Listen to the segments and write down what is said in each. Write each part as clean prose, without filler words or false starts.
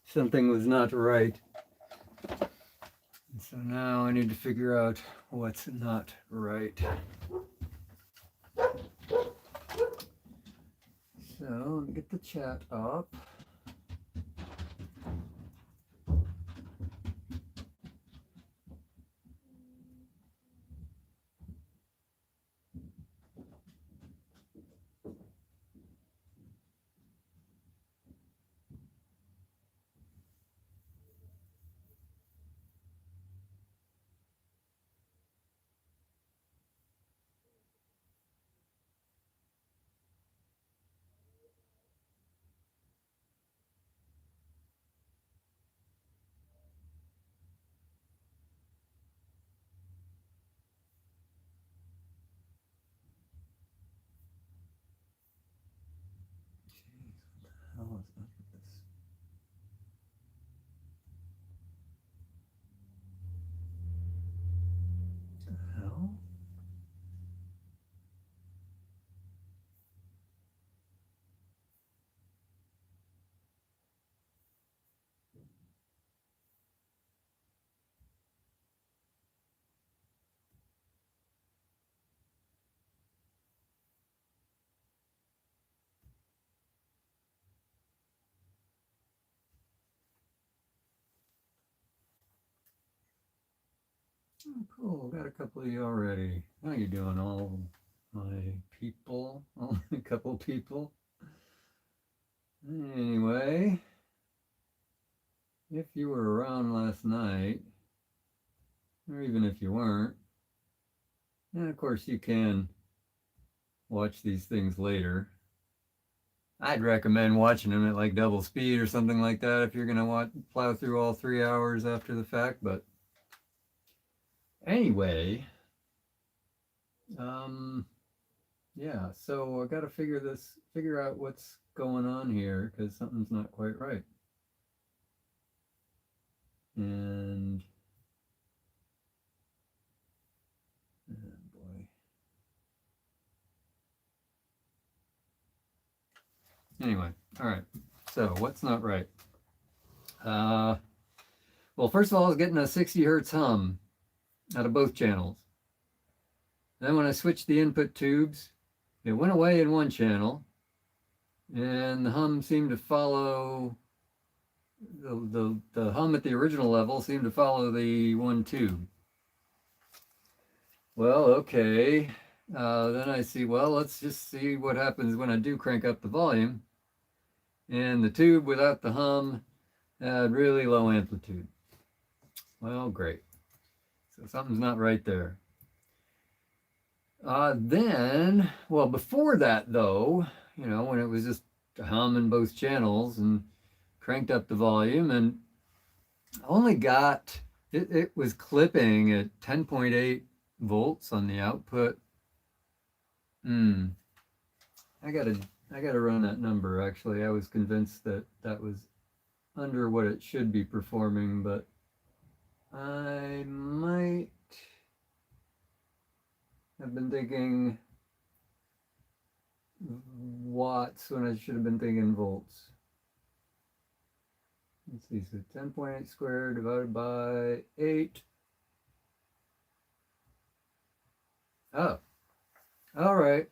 something was not right. And so now I need to figure out what's not right. So let me get the chat up. Jeez, what the hell is up with this? What the hell? Oh, cool. Got a couple of you already. How you doing, all my people? Only a couple people. Anyway, if you were around last night, or even if you weren't, and of course you can watch these things later. I'd recommend watching them at like double speed or something like that if you're gonna plow through all 3 hours after the fact. But anyway, yeah. So I got to figure out what's going on here because something's not quite right. And oh boy. Anyway, all right. So what's not right? Well, first of all, I was getting a 60 hertz hum out of both channels. Then when I switched the input tubes, it went away in one channel, and the hum seemed to follow the hum at the original level seemed to follow the one tube. Well, okay. Then I see, well, let's just see what happens when I do crank up the volume. And the tube without the hum had really low amplitude. Well, great. So something's not right there. Then, well, before that though, when it was just a hum in both channels and cranked up the volume and only got, it was clipping at 10.8 volts on the output. I gotta run that number actually. I was convinced that that was under what it should be performing, but I might have been thinking watts when I should have been thinking volts. Let's see, so 10.8 squared divided by 8. Oh, all right.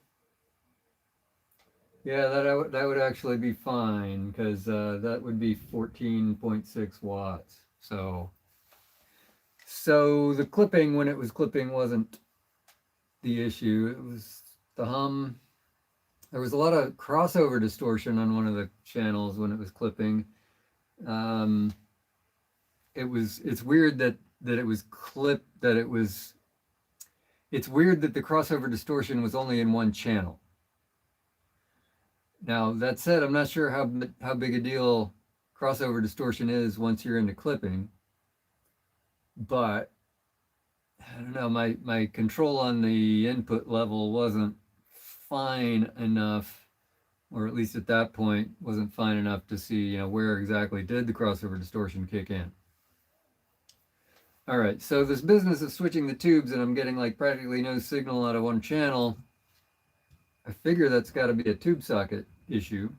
Yeah, that would actually be fine because that would be 14.6 watts. So the clipping, when it was clipping, wasn't the issue. It was the hum. There was a lot of crossover distortion on one of the channels when it was clipping. It's weird that it was clipped, it's weird that the crossover distortion was only in one channel. Now, that said, I'm not sure how big a deal crossover distortion is once you're into clipping, but I don't know, my control on the input level wasn't fine enough, or at least at that point wasn't fine enough to see, where exactly did the crossover distortion kick in. All right, so this business of switching the tubes and I'm getting like practically no signal out of one channel, I figure that's got to be a tube socket issue.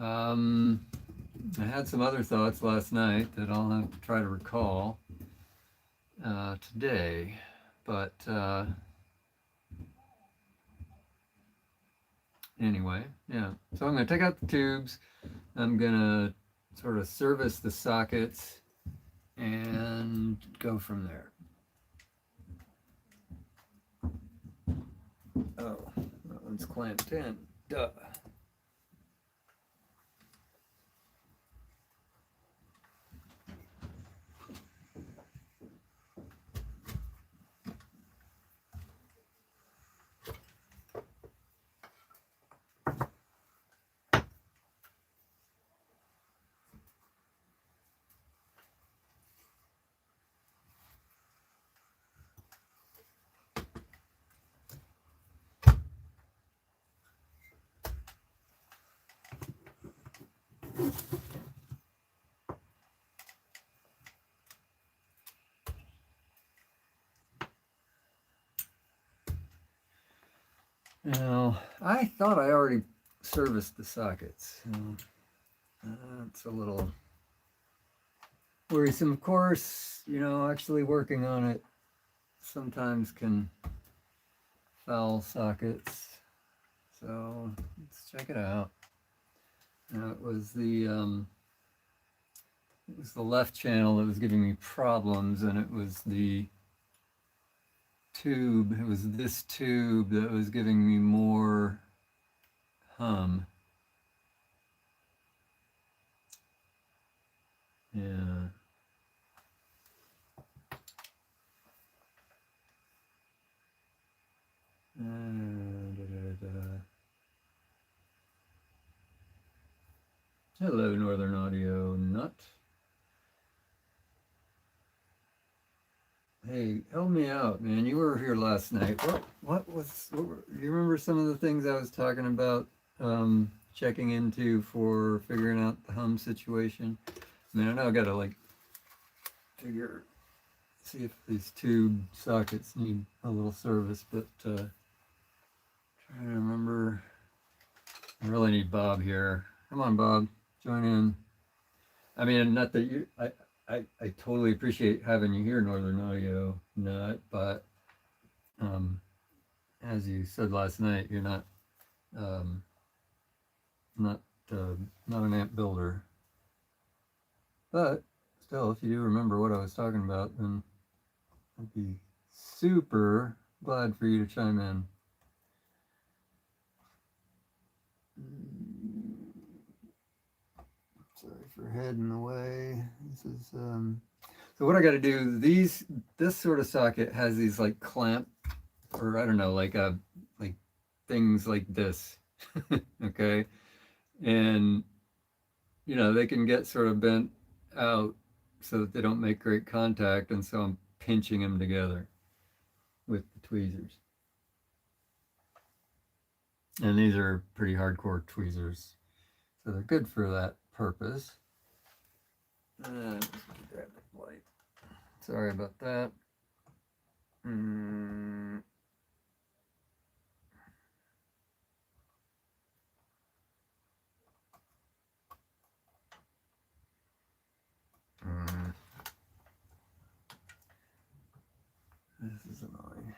I had some other thoughts last night that I'll have to try to recall today, but anyway, yeah. So I'm going to take out the tubes. I'm going to sort of service the sockets and go from there. Oh, that one's clamped in. Duh. Now, I thought I already serviced the sockets. So that's a little worrisome. Of course, you know, actually working on it sometimes can foul sockets. So let's check it out. Now, it was the left channel that was giving me problems, and it was the tube. It was this tube that was giving me more hum. Yeah. Hello, Northern Audio Nut. Hey, help me out, man. You were here last night. What you remember some of the things I was talking about checking into for figuring out the hum situation? I mean, I know I gotta like see if these tube sockets need a little service, but trying to remember. I really need Bob here. Come on, Bob, join in. I mean, not that you, I totally appreciate having you here, Northern Audio Nut, but as you said last night, you're not not not an amp builder. But still, if you do remember what I was talking about, then I'd be super glad for you to chime in. Sorry for heading away. This is so what I got to do. This sort of socket has these like clamp, or I don't know, like things like this. Okay, and you know they can get sort of bent out so that they don't make great contact, and so I'm pinching them together with the tweezers. And these are pretty hardcore tweezers, so they're good for that purpose. Grab the light. Sorry about that. This is annoying.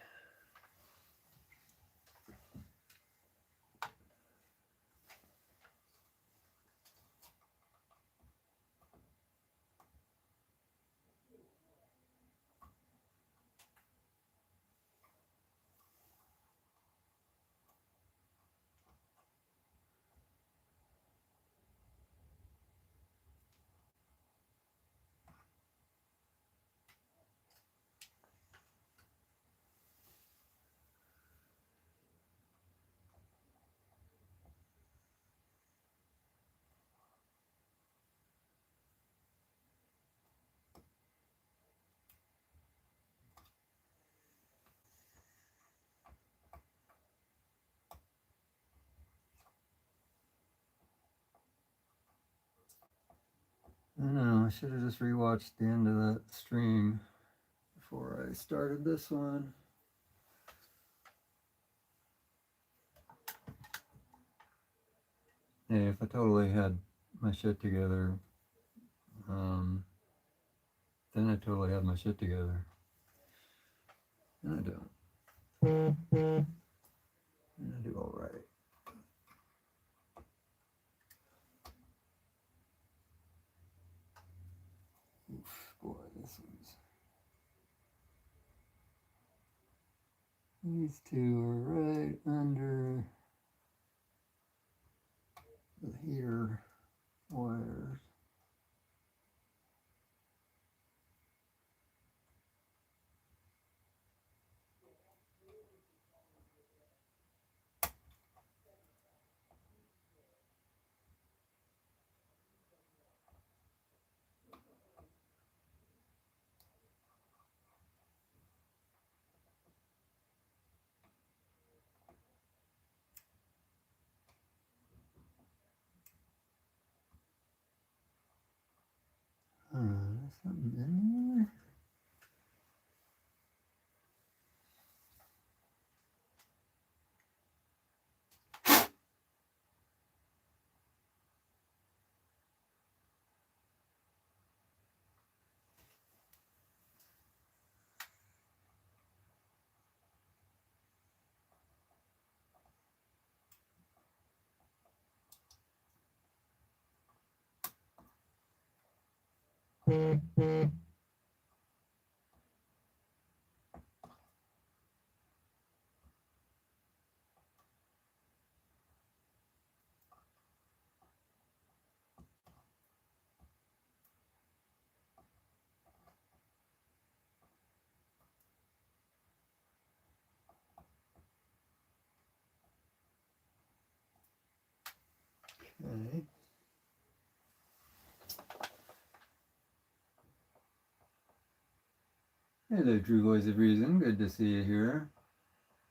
I know, I should have just rewatched the end of that stream before I started this one. Hey, if I totally had my shit together, um, then I totally have my shit together. And I don't. And I do all right. Oof, boy, this one's. These two are right under the heater wires. There's something in there. Okay. Hello, True Voice of Reason. Good to see you here.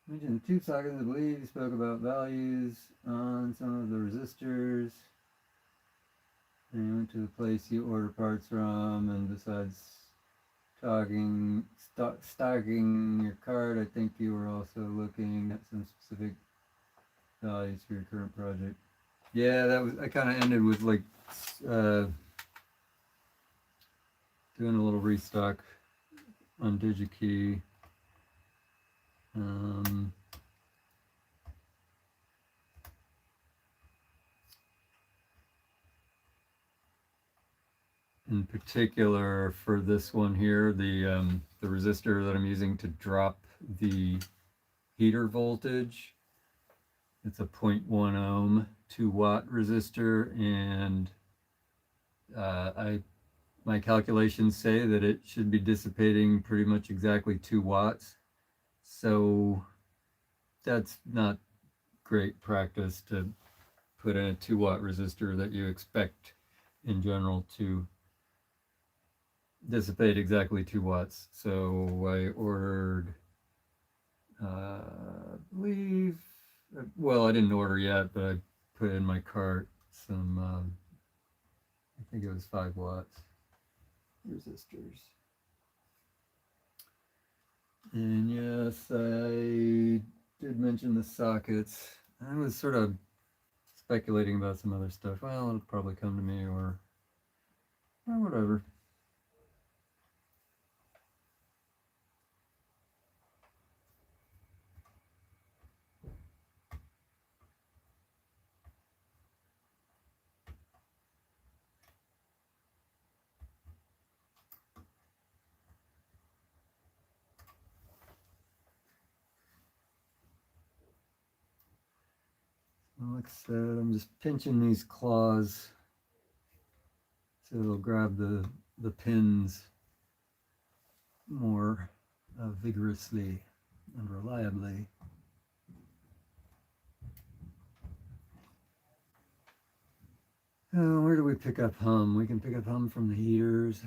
Mentioned tube sockets. I believe you spoke about values on some of the resistors. And you went to the place you order parts from, and besides stocking your cart, I think you were also looking at some specific values for your current project. Yeah, I kind of ended with like doing a little restock on DigiKey. In particular for this one here, the resistor that I'm using to drop the heater voltage, it's a 0.1 ohm 2-watt resistor, and my calculations say that it should be dissipating pretty much exactly 2 watts. So that's not great practice to put in a 2-watt resistor that you expect in general to dissipate exactly 2 watts. So I ordered, I believe, well, I didn't order yet, but I put in my cart some, I think it was 5 watts resistors. And yes, I did mention the sockets. I was sort of speculating about some other stuff. Well, it'll probably come to me, or whatever. Like I said, I'm just pinching these claws so it'll grab the pins more vigorously and reliably. Where do we pick up hum? We can pick up hum from the heaters.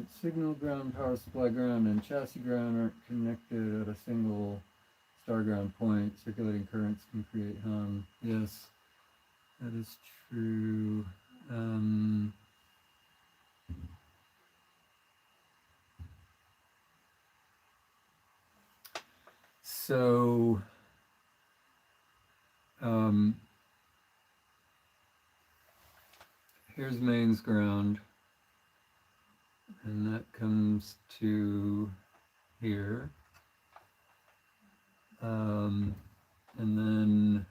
Signal ground, power supply ground, and chassis ground aren't connected at a single star ground point. Circulating currents can create hum. Yes, that is true. So, here's mains ground, and that comes to here. And then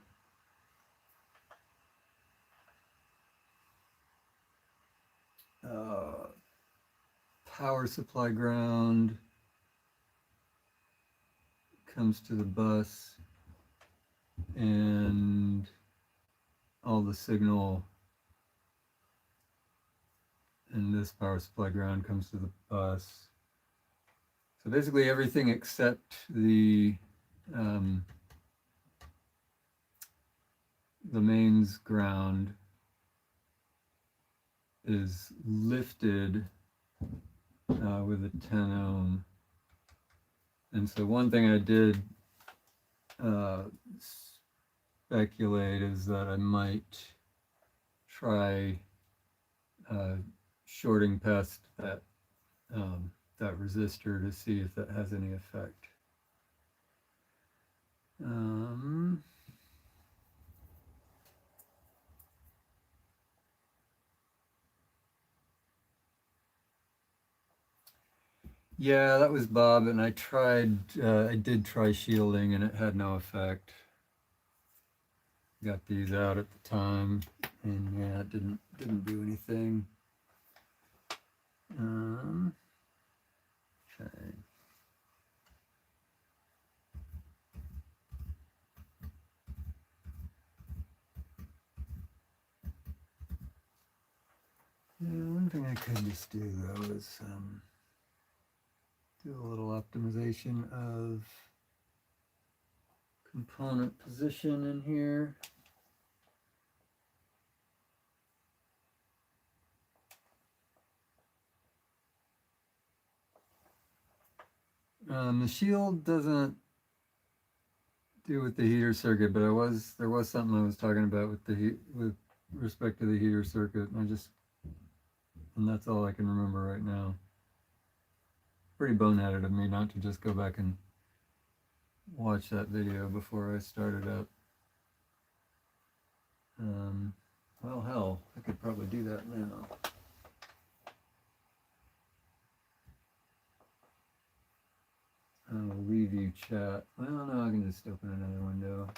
power supply ground comes to the bus, and all the signal and this power supply ground comes to the bus. So basically everything except the mains ground is lifted with a 10 ohm. And so one thing I did speculate is that I might try shorting past that that resistor to see if that has any effect. Yeah, that was Bob, and I did try shielding, and it had no effect. Got these out at the time, and yeah, it didn't do anything. Okay. Yeah, one thing I could just do though is do a little optimization of component position in here. The shield doesn't do with the heater circuit, but there was something I was talking about with respect to the heater circuit, and that's all I can remember right now. Pretty boneheaded of me not to just go back and watch that video before I started up. Well, hell, I could probably do that now. Review chat. Well, no, I can just open another window.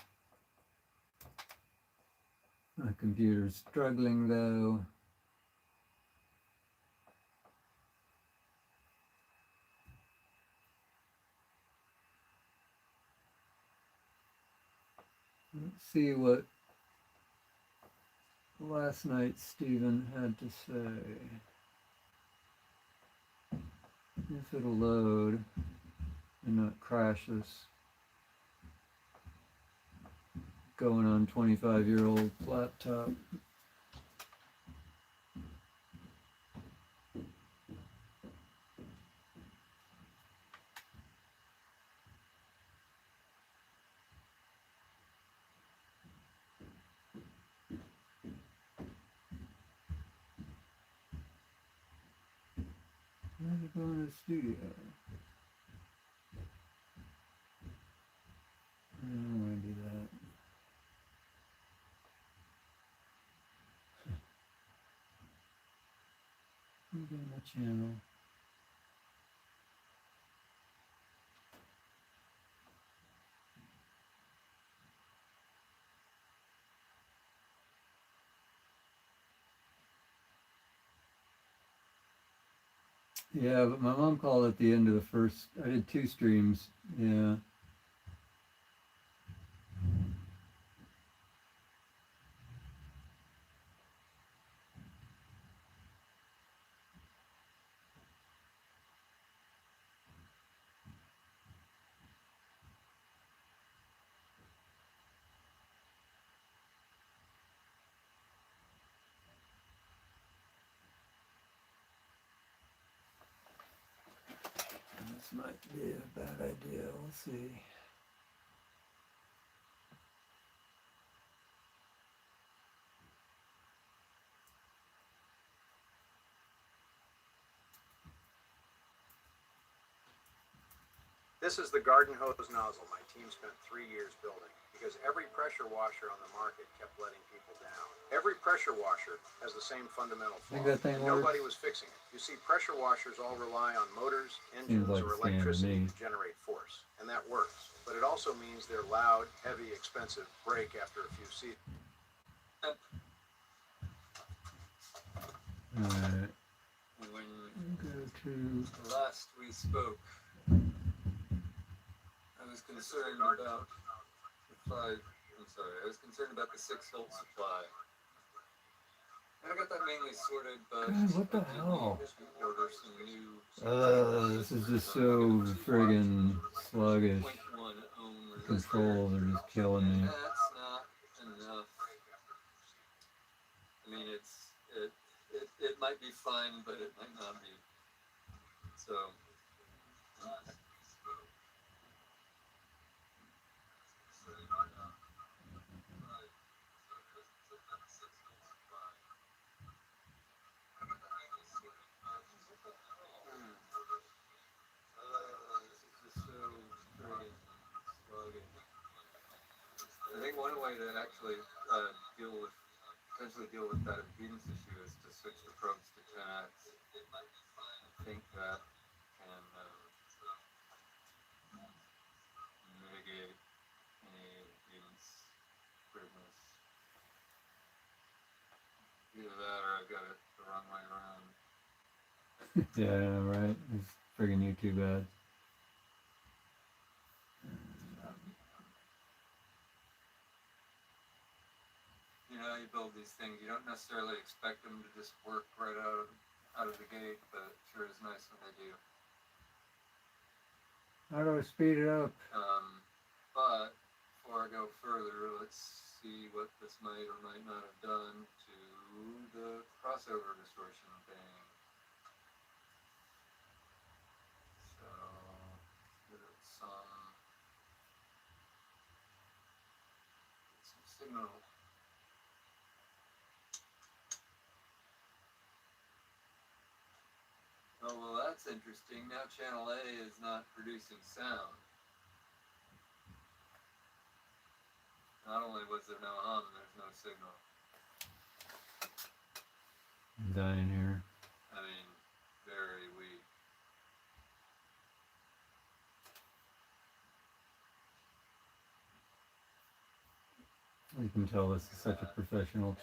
My computer's struggling though. Let's see what last night Stephen had to say. If it'll load and not crash this going on 25-year-old laptop. How's it going to the studio? I don't want to do that. Go to my channel. Yeah, but my mom called at the end of the first. I did 2 streams. Yeah. might be a bad idea. We'll see. This is the garden hose nozzle my team spent 3 years building because every pressure washer on the market kept letting people down. Every pressure washer has the same fundamental flaw, and nobody was fixing it. You see, pressure washers all rely on motors, engines, or electricity to generate force, and that works. But it also means they're loud, heavy, expensive, break after a few seasons. Alright. When go to last we spoke, I was concerned about I was concerned about the 6-volt supply. I got that mainly sorted, but God, what the hell? Order some new this is just so friggin' sluggish. Controls are just killing me. That's not enough. I mean, it might be fine, but it might not be. So. I think one way to actually potentially deal with that impedance issue is to switch the probes to 10x. I think that can mitigate any impedance weirdness. Either that or I got it the wrong way around. Yeah, I know, right? It's friggin' YouTube ads. You know, you build these things, you don't necessarily expect them to just work right out of the gate, but it sure is nice when they do. How do I speed it up? But before I go further, let's see what this might or might not have done to the crossover distortion thing. So, give it some signal. Oh, well, that's interesting. Now channel A is not producing sound. Not only was there no hum, there's no signal. I'm dying here. I mean, very weak. You can tell this is such a professional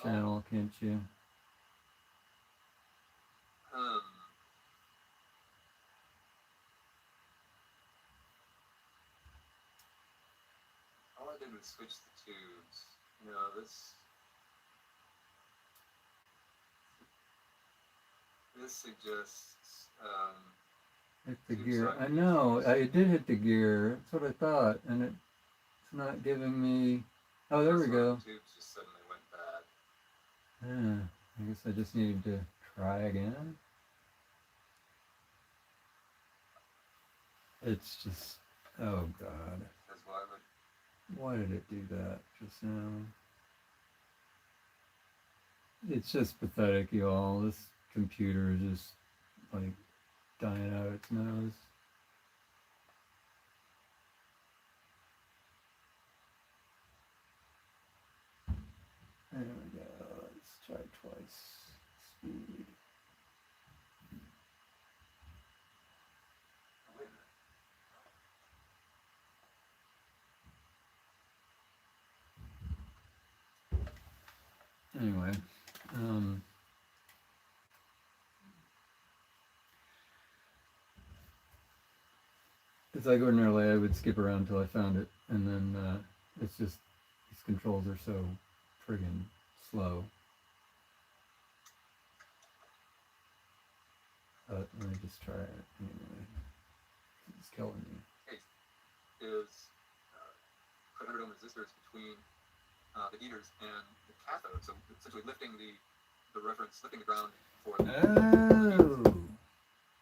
channel, can't you? All I did was switch the tubes. You know, this suggests hit the gear. I know, I did hit the gear. That's what I thought, and it's not giving me. Oh, there we go. The tubes just suddenly went bad. Yeah, I guess I just needed to try again. It's just, oh God. Why did it do that just now? It's just pathetic, y'all. This computer is just like dying out its nose. There we go. Let's try twice speed. Anyway, it's like ordinarily I would skip around until I found it, and then it's just these controls are so friggin' slow. But let me just try it anyway. It's killing me. Is put 100 ohm resistors between the heaters and the cathode, so essentially lifting the reference, lifting the ground for. Oh,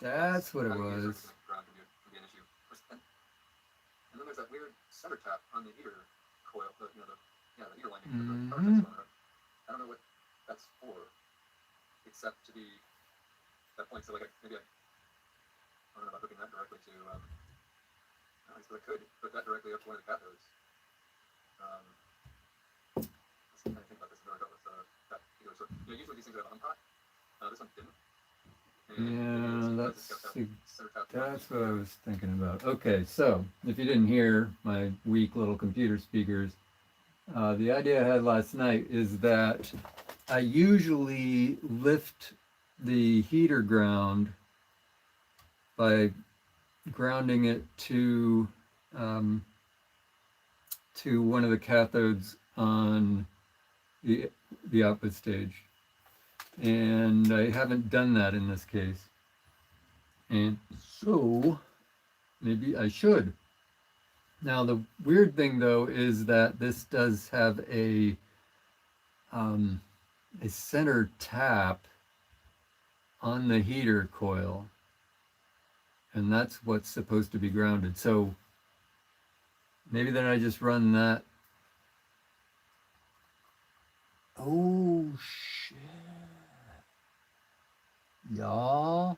that's what it was. Ground center tap on the heater coil, the heater lining for the Mhm. power transformer. I don't know what that's for, except to be that point. So like maybe I don't know about hooking that directly to. I suppose I could hook that directly up to one of the cathodes. Let's kind of think about this and with that heater. So usually these things have a hum pot. This one didn't. Yeah, Because it's got that center tap. that's what I was thinking about. Okay, so if you didn't hear my weak little computer speakers, the idea I had last night is that I usually lift the heater ground by grounding it to one of the cathodes on the output stage, and I haven't done that in this case, and so maybe I should. Now the weird thing though is that this does have a center tap on the heater coil, and that's what's supposed to be grounded. So maybe then I just run that. Oh shit, y'all,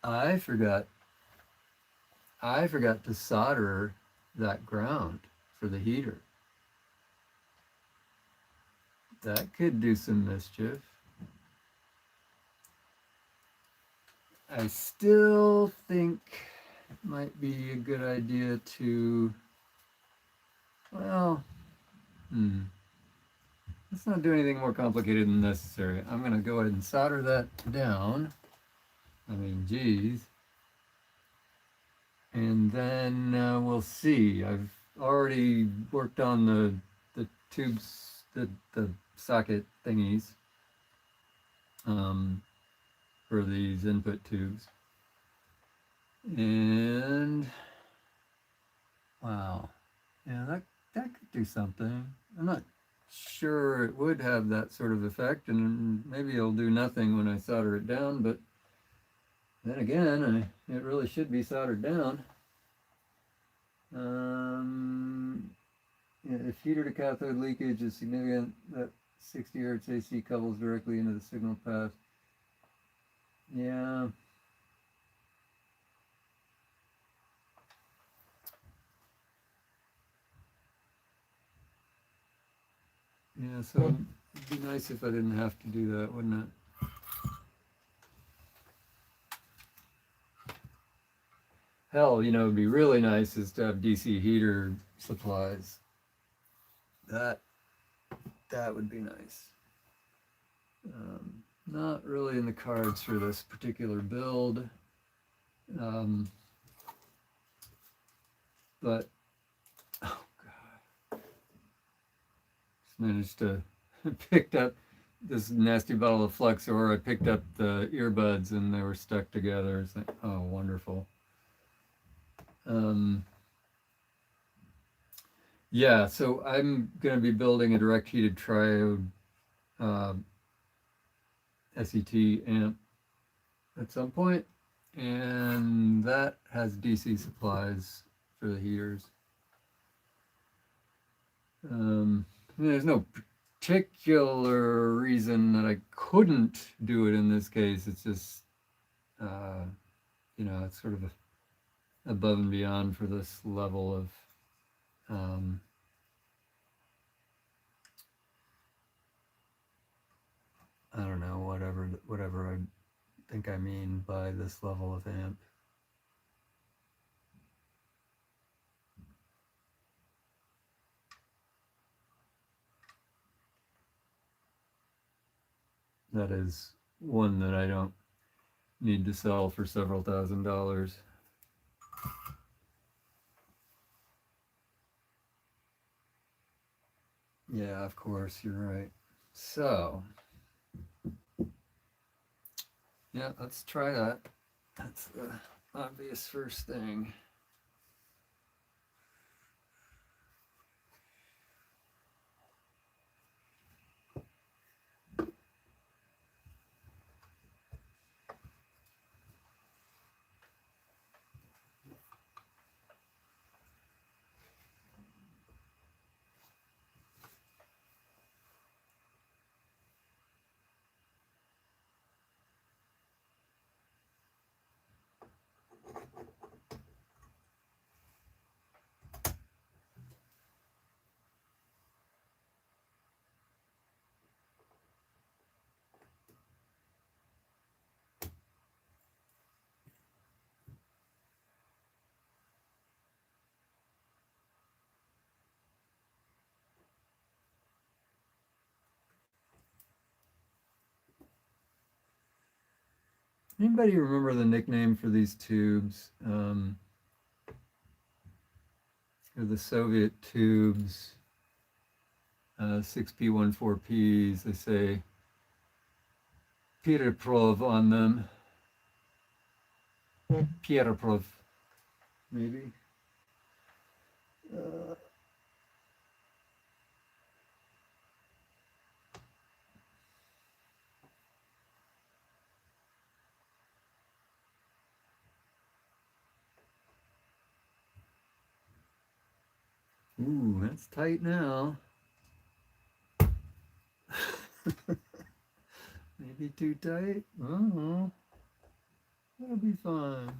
I forgot to solder that ground for the heater. That could do some mischief. I still think it might be a good idea to, well, let's not do anything more complicated than necessary. I'm going to go ahead and solder that down. I mean, geez. And then we'll see. I've already worked on the tubes, the socket thingies for these input tubes. And wow, yeah, that could do something. I'm not sure it would have that sort of effect, and maybe it'll do nothing when I solder it down, but then again, it really should be soldered down. Yeah, if heater to cathode leakage is significant, that 60 Hz AC couples directly into the signal path. Yeah. Yeah, so it'd be nice if I didn't have to do that, wouldn't it? Hell, it'd be really nice is to have DC heater supplies. That would be nice. Not really in the cards for this particular build. But, oh God. Just managed to picked up this nasty bottle of Flexor. I picked up the earbuds and they were stuck together. It's like, oh, wonderful. Yeah, so I'm going to be building a direct heated triode SET amp at some point, and that has DC supplies for the heaters. There's no particular reason that I couldn't do it in this case. It's just, it's sort of above and beyond for this level of I don't know, whatever I think I mean by this level of amp. That is one that I don't need to sell for several $1,000s. Yeah, of course, you're right. So, yeah, let's try that. That's the obvious first thing. Anybody remember the nickname for these tubes? They're the Soviet tubes, 6P14Ps. They say Pereprov on them. Pereprov, maybe. Ooh, that's tight now. Maybe too tight. Uh-huh. That'll be fine.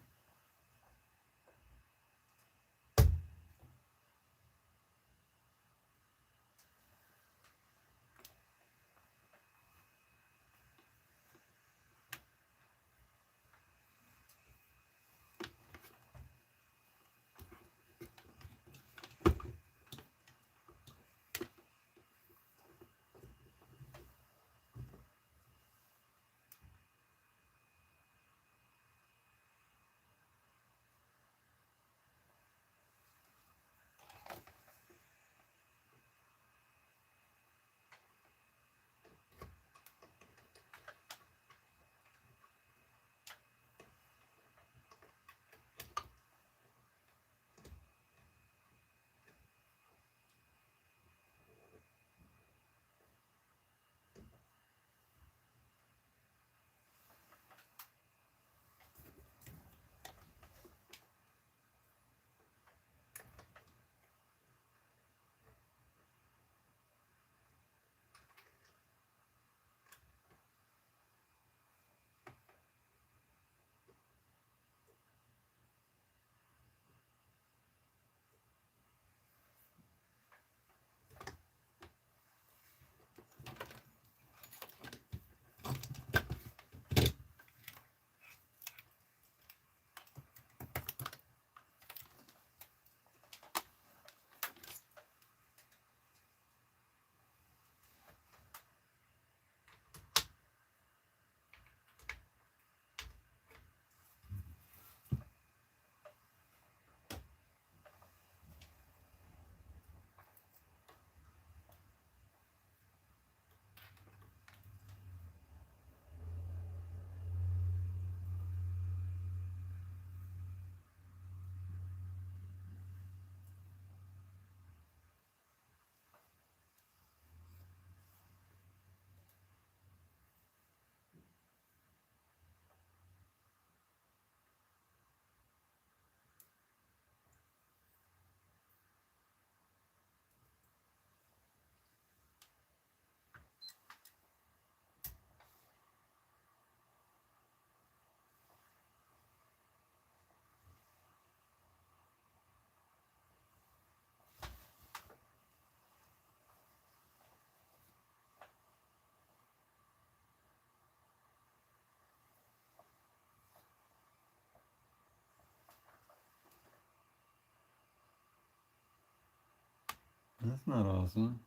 That's not awesome.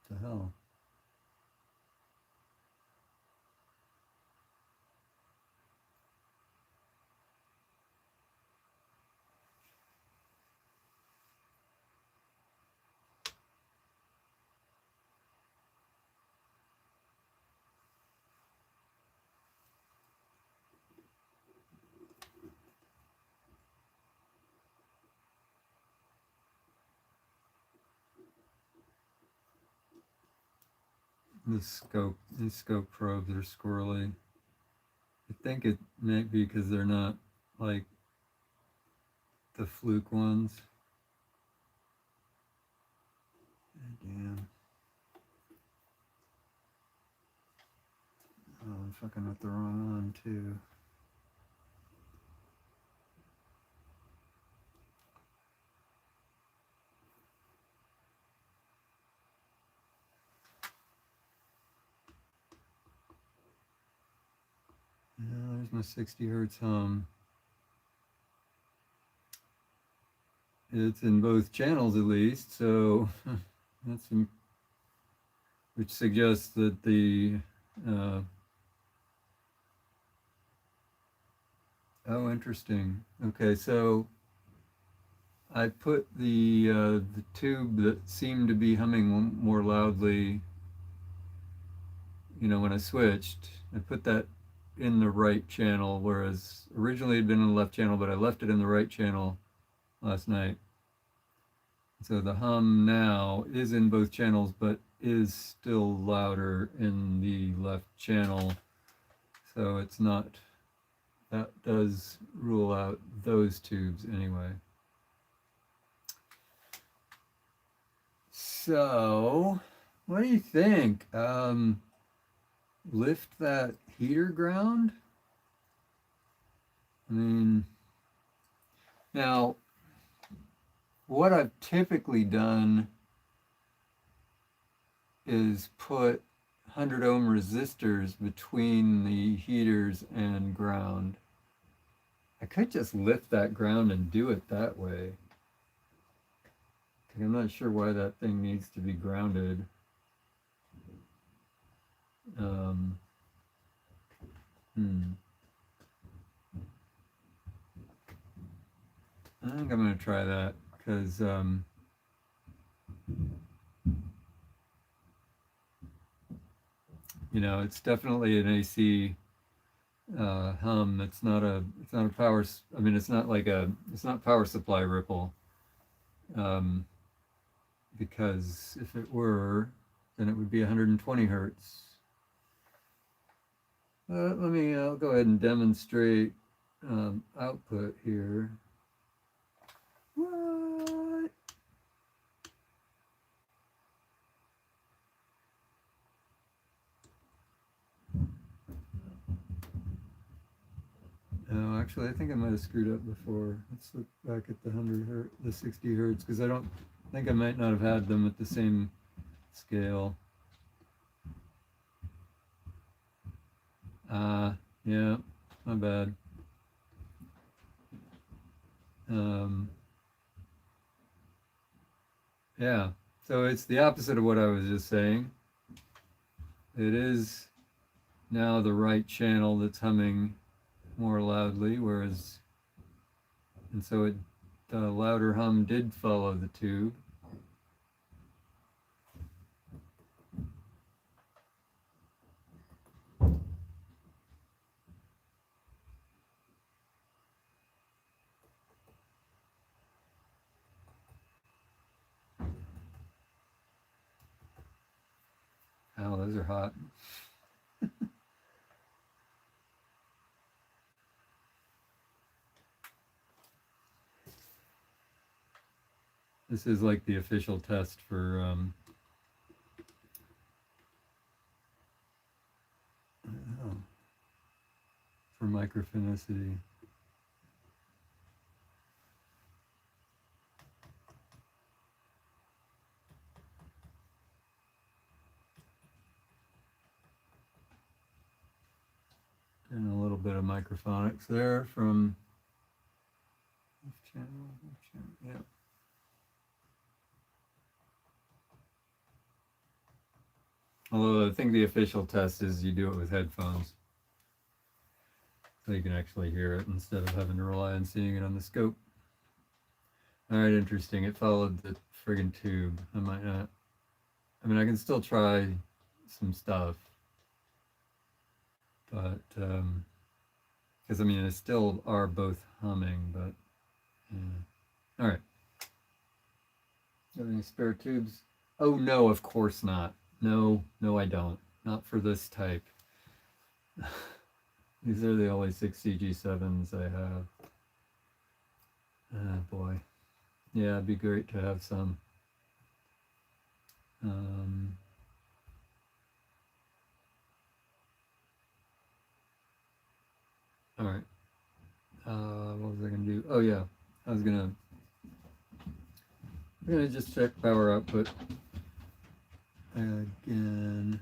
What the hell? These scope probes are squirrely. I think it might be because they're not like the fluke ones. Damn. Oh, I'm fucking with the wrong one too. Yeah, there's my 60 hertz hum. It's in both channels at least, so that's which suggests that the Oh, interesting. Okay, so I put the tube that seemed to be humming more loudly, when I switched. I put that in the right channel, whereas originally it had been in the left channel, but I left it in the right channel last night. So the hum now is in both channels, but is still louder in the left channel. So it's not, that does rule out those tubes anyway. So, what do you think? Lift that heater ground? I mean, now, what I've typically done is put 100 ohm resistors between the heaters and ground. I could just lift that ground and do it that way. I'm not sure why that thing needs to be grounded. I think I'm going to try that because it's definitely an AC hum. It's not a power. I mean, it's not power supply ripple. Because if it were, then it would be 120 hertz. I'll go ahead and demonstrate output here. What? No, actually, I think I might have screwed up before. Let's look back at the 100 hertz, the 60 hertz, because I don't think I might not have had them at the same scale. Yeah, my bad. Yeah, so it's the opposite of what I was just saying. It is now the right channel that's humming more loudly, and so the louder hum did follow the tube. Oh, those are hot. This is like the official test for microphonicity. And a little bit of microphonics there from channel, yeah. Although I think the official test is you do it with headphones, so you can actually hear it instead of having to rely on seeing it on the scope. All right, interesting. It followed the friggin' tube. I might not. I mean, I can still try some stuff, but because I mean, they still are both humming, but yeah. All right. Have any spare tubes? Oh no, of course not. No, I don't. Not for this type. These are the only 6 CG7s I have. Ah, boy. Yeah, it'd be great to have some. All right. What was I gonna do? Oh yeah, I'm gonna just check power output again.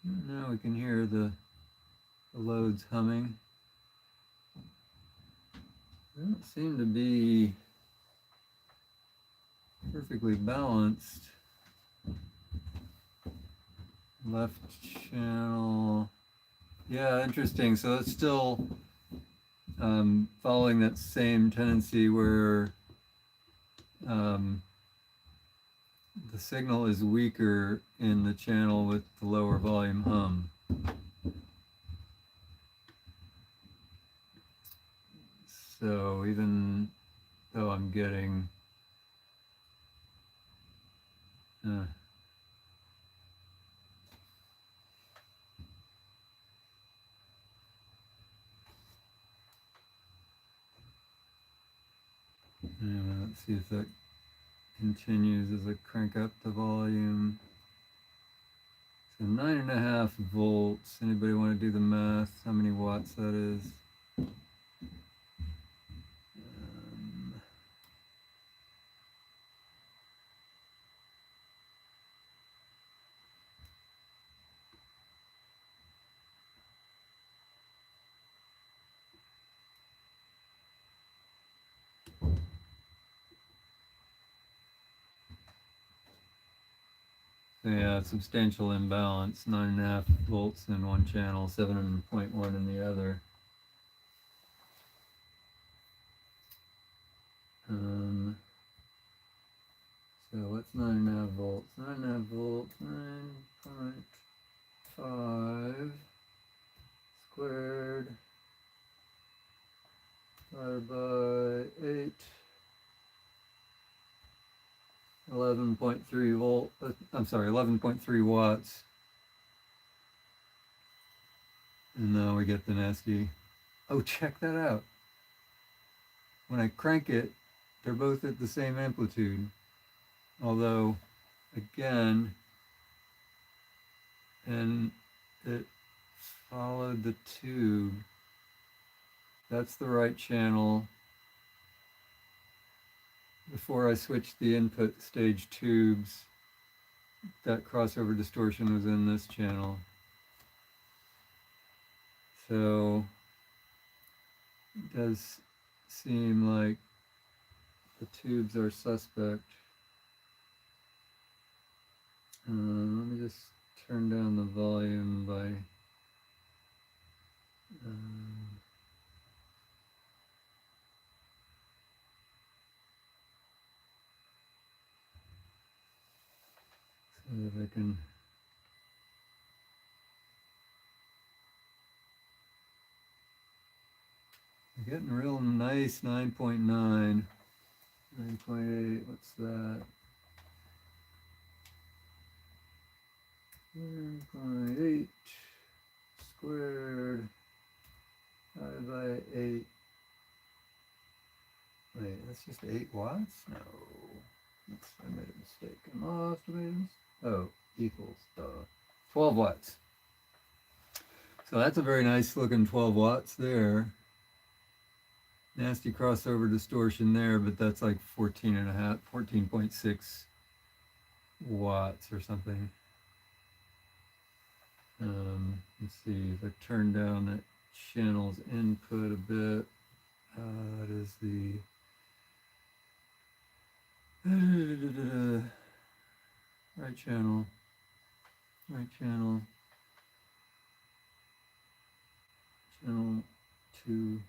Now we can hear the loads humming. They don't seem to be perfectly balanced. Left channel. Yeah, interesting. So it's still following that same tendency where the signal is weaker in the channel with the lower volume hum. So even though I'm getting let's see if that continues as I crank up the volume. So 9.5 volts. Anybody want to do the math? How many watts that is? Yeah, substantial imbalance. 9.5 volts in one channel, 7.1 in the other. So what's 9.5 volts? 9.5 volts, 9.5 squared divided by 8. 11.3 volt, I'm sorry, 11.3 watts. And now we get the nasty, oh, check that out. When I crank it, they're both at the same amplitude. Although, again, and it followed the tube. That's the right channel. Before I switched the input stage tubes, that crossover distortion was in this channel. So it does seem like the tubes are suspect. Let me just turn down the volume by so that I can I'm getting real nice 9.9, 9.8, what's that? 9.8 squared divided by 8. Wait, that's just 8 watts? No. Oops, I made a mistake. I must have made a mistake. Oh, equals 12 watts. So that's a very nice looking 12 watts there. Nasty crossover distortion there, but that's like 14.6 watts or something. Let's see if I turn down that channel's input a bit. That is the right channel, channel 2.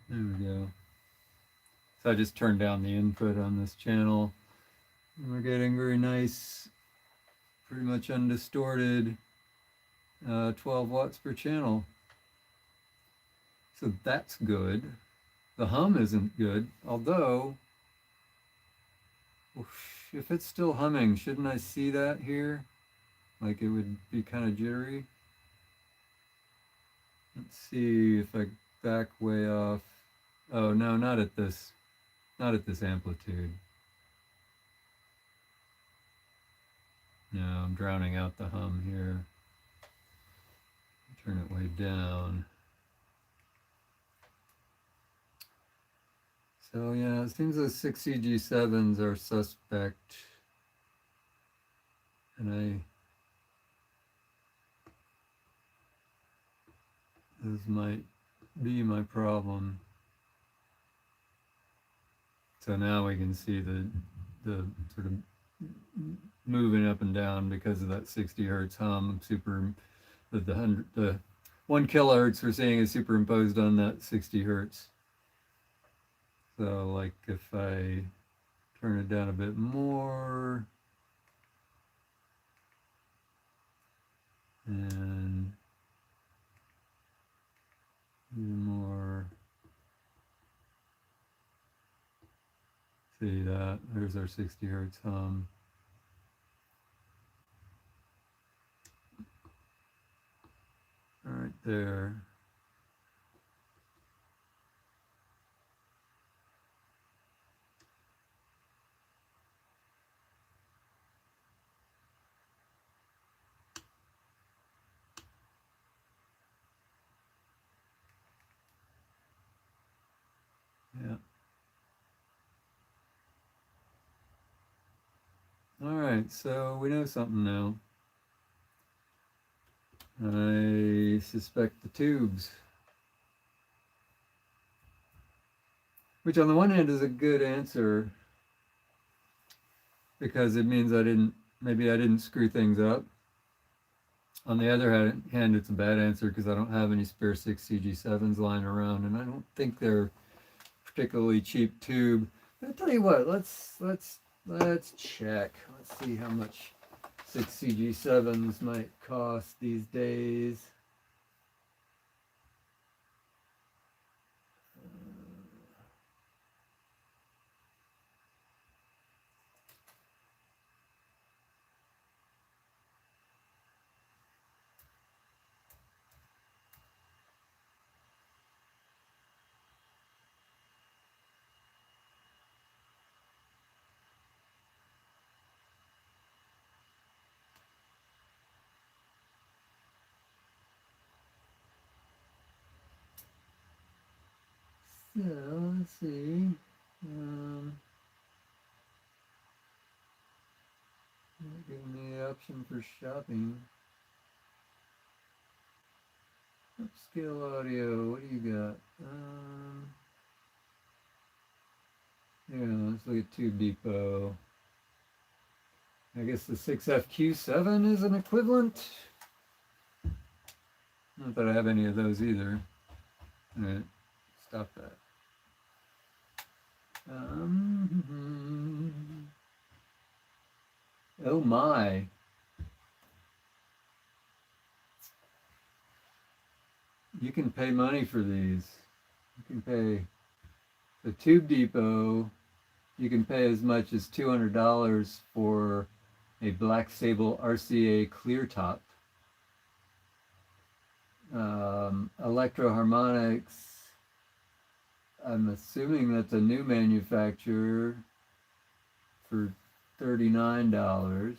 There we go. So I just turned down the input on this channel. And we're getting very nice, pretty much undistorted 12 watts per channel. So that's good. The hum isn't good, although if it's still humming, shouldn't I see that here? Like it would be kind of jittery. Let's see if I back way off. Oh no, not at this amplitude. No, I'm drowning out the hum here. Turn it way down. So yeah, it seems those 6 CG7s are suspect. And those might be my problem. So now we can see the sort of moving up and down because of that 60 hertz hum the 1 kilohertz we're seeing is superimposed on that 60 hertz. So like if I turn it down a bit more and even more, see that, there's our 60 hertz hum. Right there. Yeah. All right, so we know something now. I suspect the tubes. Which on the one hand is a good answer because it means maybe I didn't screw things up. On the other hand, it's a bad answer because I don't have any spare 6 CG7s lying around, and I don't think they're particularly cheap tube. But I'll tell you what, let's check. Let's see how much 6 CG7s might cost these days. So let's see. Give me the option for shopping. Upscale audio. What do you got? Yeah, let's look at Tube Depot. I guess the 6FQ7 is an equivalent. Not that I have any of those either. All right, stop that. Oh my. You can pay money for these. You can pay the Tube Depot. You can pay as much as $200 for a Black Sable RCA clear top. Electro Harmonics, I'm assuming that's a new manufacturer for $39.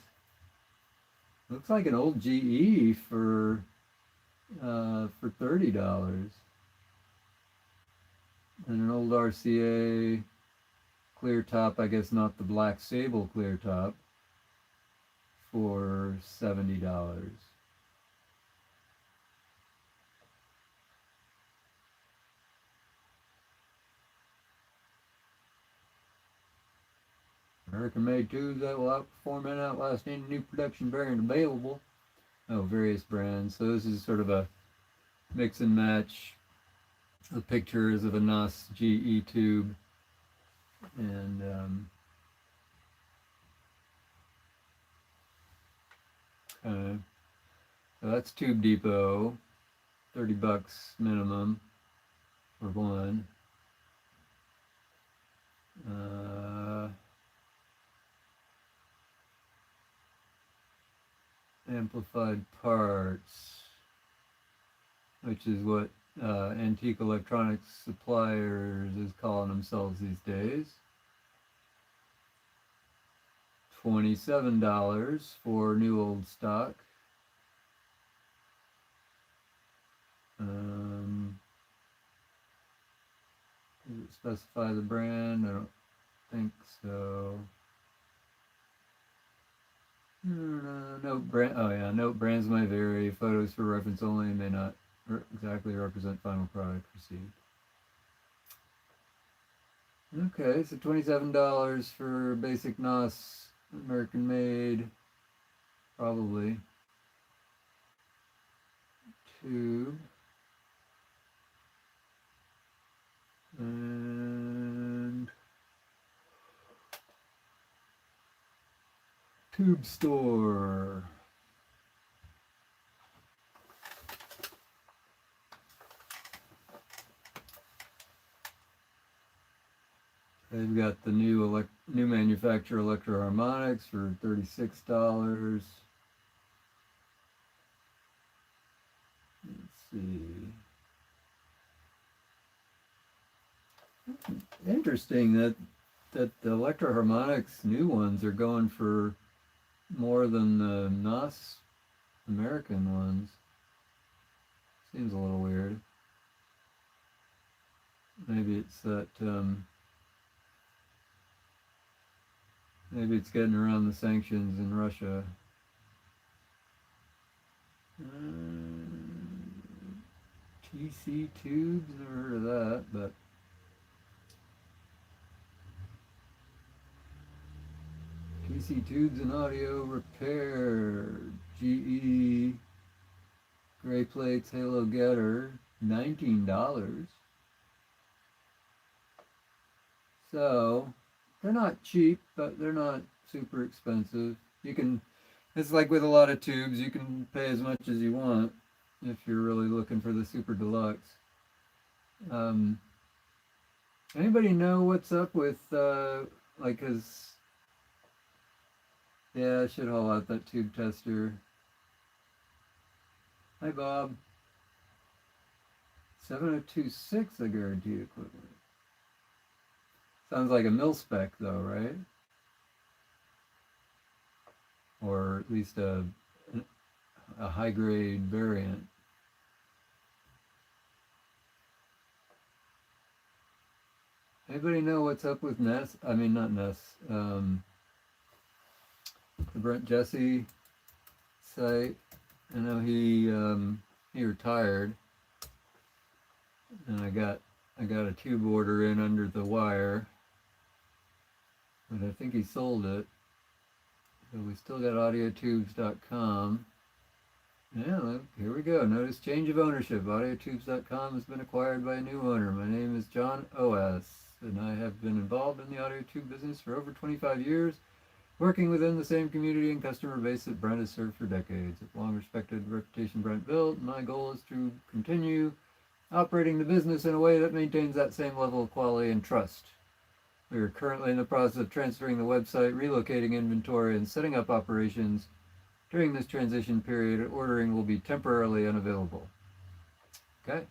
Looks like an old GE for $30. And an old RCA clear top, I guess not the Black Sable clear top, for $70. American-made tubes that will outperform and outlast any new production variant available. Oh, various brands. So this is sort of a mix and match. The pictures of a NOS GE tube, and so that's Tube Depot, $30 minimum for one. Amplified Parts, which is what Antique Electronics Suppliers is calling themselves these days. $27 for new old stock. Does it specify the brand? I don't think so. Note brand. Oh yeah, note brands may vary. Photos for reference only may not exactly represent final product received. Okay, so $27 for basic NOS, American made, probably. Tube. And tube store. They've got the new manufacturer Electro Harmonics for $36. Let's see. Interesting that the Electro Harmonics new ones are going for more than the NOS American ones. Seems a little weird. Maybe it's that maybe it's getting around the sanctions in Russia. TC Tubes, never heard of that, but TC Tubes and Audio Repair, GE, Gray Plates, Halo Getter, $19. So they're not cheap, but they're not super expensive. You can, it's like with a lot of tubes, you can pay as much as you want if you're really looking for the super deluxe. Anybody know what's up with like his? Yeah, I should haul out that tube tester. Hi Bob. 7026, a guaranteed equivalent. Sounds like a mil spec though, right? Or at least a high grade variant. Anybody know what's up with Ness? I mean, not Ness. The Brent Jesse site. I know he retired, and I got a tube order in under the wire, but I think he sold it. So we still got audiotubes.com. Yeah, look, here we go. Notice change of ownership. Audiotubes.com has been acquired by a new owner. My name is John O.S., and I have been involved in the audio tube business for over 25 years, working within the same community and customer base that Brent has served for decades. With long respected reputation Brent built, my goal is to continue operating the business in a way that maintains that same level of quality and trust. We are currently in the process of transferring the website, relocating inventory, and setting up operations. During this transition period, ordering will be temporarily unavailable. Okay.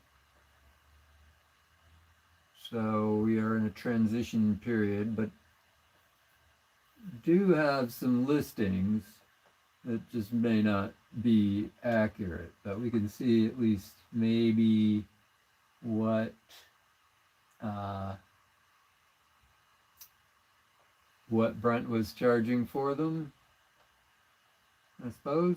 So we are in a transition period, but do have some listings that just may not be accurate, but we can see at least maybe what Brent was charging for them, I suppose.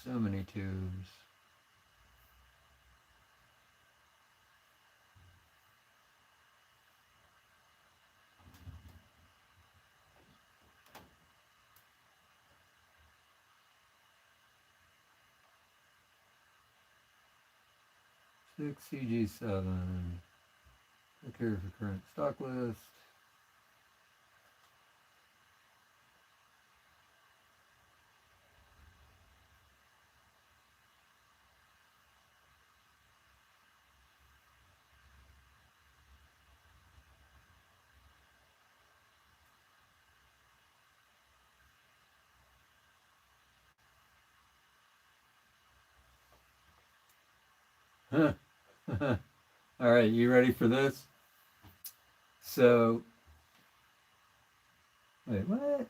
'So many tubes. Six CG7. Click here for current stock list. All right, you ready for this? So, wait, what?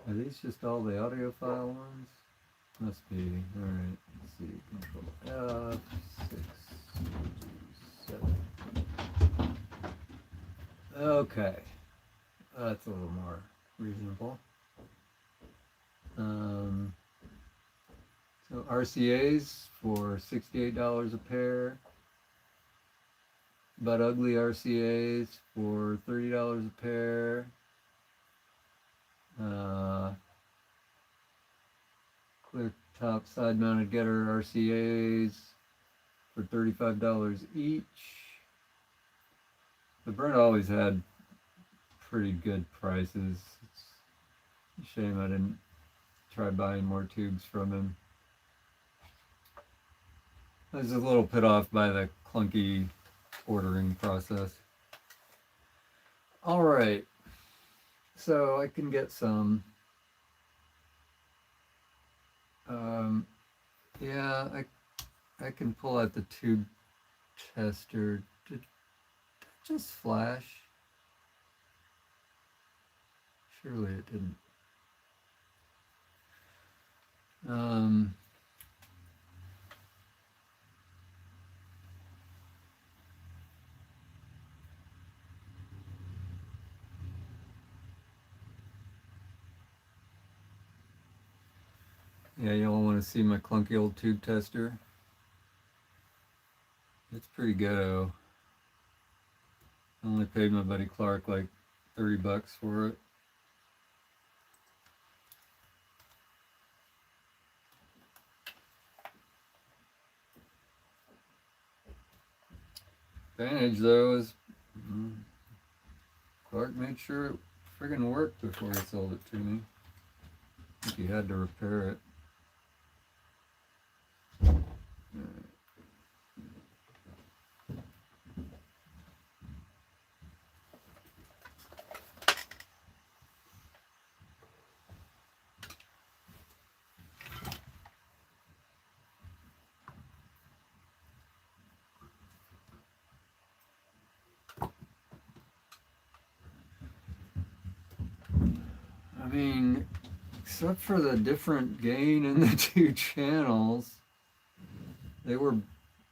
Are these just all the audio file ones? Must be. All right, let's see. Control F, 6, 7. Okay, that's a little more reasonable. So RCAs for $68 a pair. But ugly RCAs for $30 a pair. Clear top side mounted getter RCAs for $35 each. The Brent always had pretty good prices. It's a shame I didn't try buying more tubes from him. I was a little put off by the clunky ordering process. All right, so I can get some. Yeah, I can pull out the tube tester. Did that just flash? Surely it didn't. Yeah, y'all want to see my clunky old tube tester? It's pretty ghetto. I only paid my buddy Clark like $30 for it. Advantage though is Clark made sure it friggin' worked before he sold it to me. I think he had to repair it. I mean, except for the different gain in the two channels, they were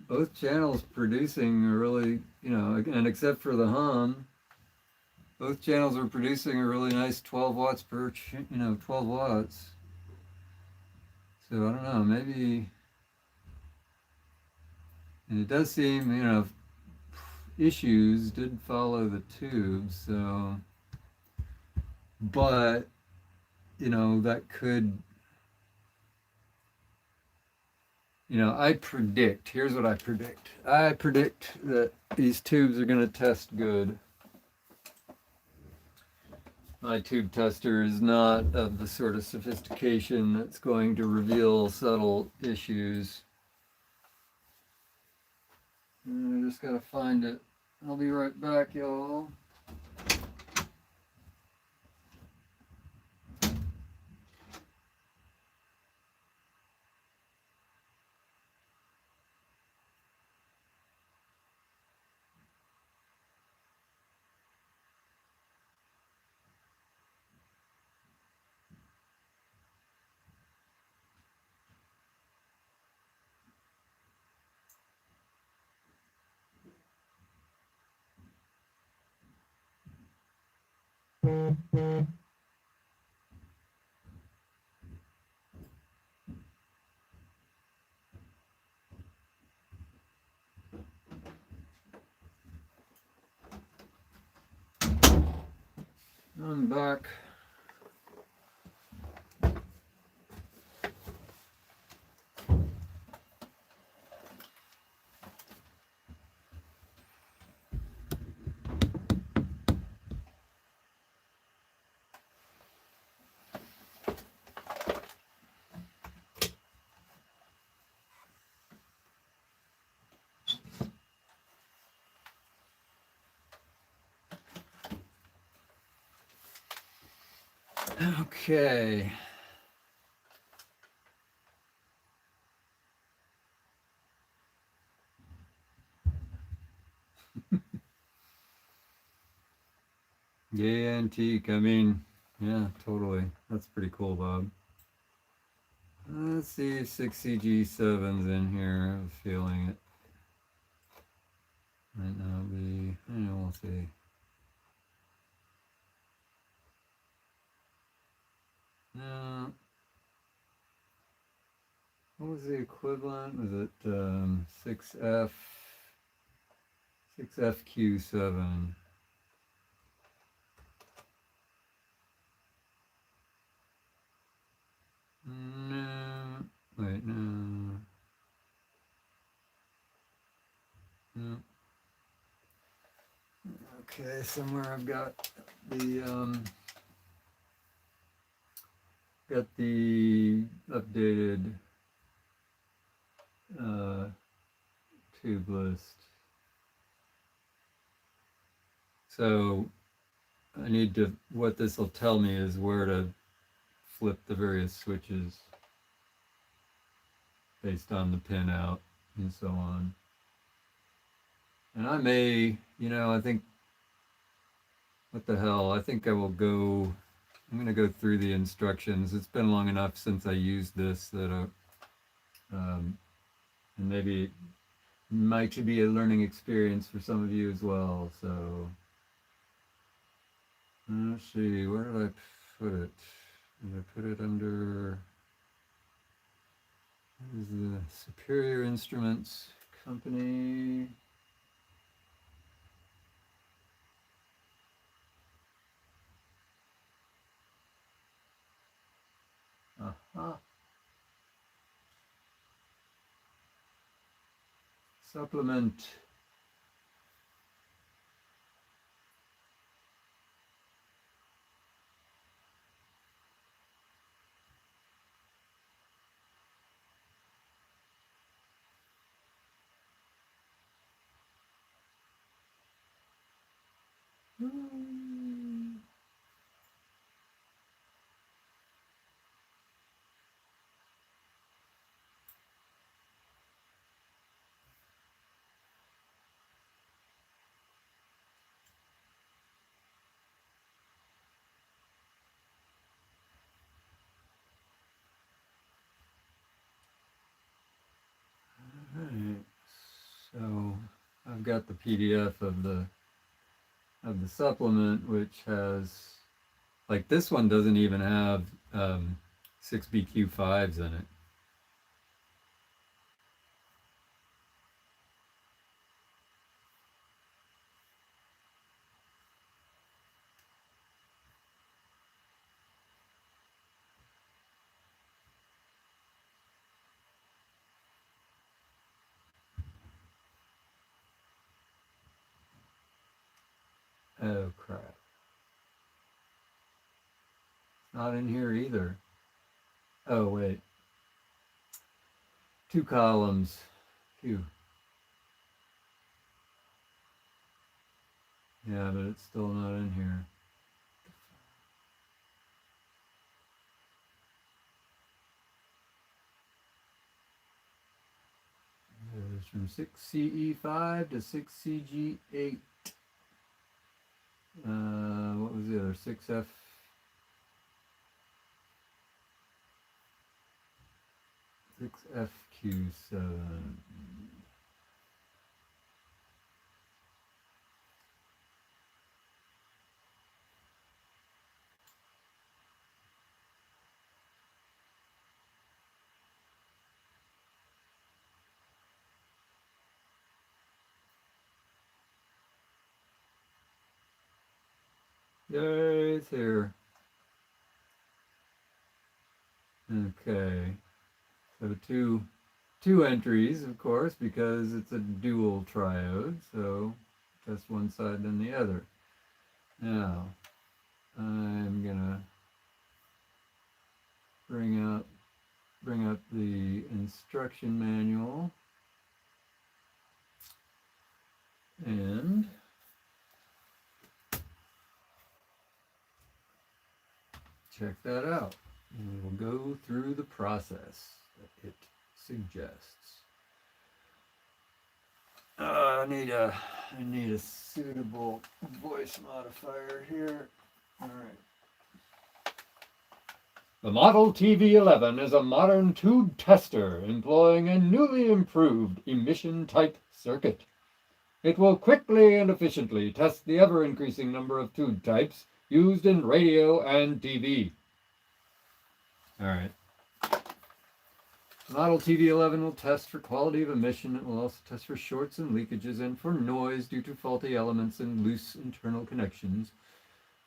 both channels producing a really, and except for the hum, both channels were producing a really nice 12 watts per, 12 watts. So I don't know, maybe, and it does seem, issues did follow the tube, so, but, that could, here's what I predict. I predict that these tubes are going to test good. My tube tester is not of the sort of sophistication that's going to reveal subtle issues. I just gotta find it. I'll be right back, y'all. I'm back. Okay. Yay, antique. I mean, yeah, totally. That's pretty cool, Bob. Let's see if 6CG7's in here. I have a feeling it might not be. We'll see. No. What was the equivalent? Was it 6FQ7? No. Wait, no. No. Okay, somewhere I've got the updated tube list. So I need to, what this will tell me is where to flip the various switches based on the pin out and so on. And I may, I think, what the hell, I think I will go, I'm going to go through the instructions. It's been long enough since I used this that and maybe it might be a learning experience for some of you as well. So let's see, where did I put it? Did I put it under, what is the Superior Instruments Company? Uh-huh. Supplement. Alright, so I've got the PDF of the supplement, which has, like, this one doesn't even have 6BQ5s in it. Oh crap. Not in here either. Oh wait. 2 columns. Phew. Yeah, but it's still not in here. It's from 6CE5 to 6CG8. What was the other? 6F. Six FQ7. Yay, it's here. Okay. So two entries, of course, because it's a dual triode, so just one side then the other. Now, I'm gonna bring up the instruction manual and check that out. And we'll go through the process that it suggests. I need a suitable voice modifier here. All right. The Model TV11 is a modern tube tester employing a newly improved emission type circuit. It will quickly and efficiently test the ever-increasing number of tube types used in radio and TV. All right. Model TV11 will test for quality of emission. It will also test for shorts and leakages and for noise due to faulty elements and loose internal connections.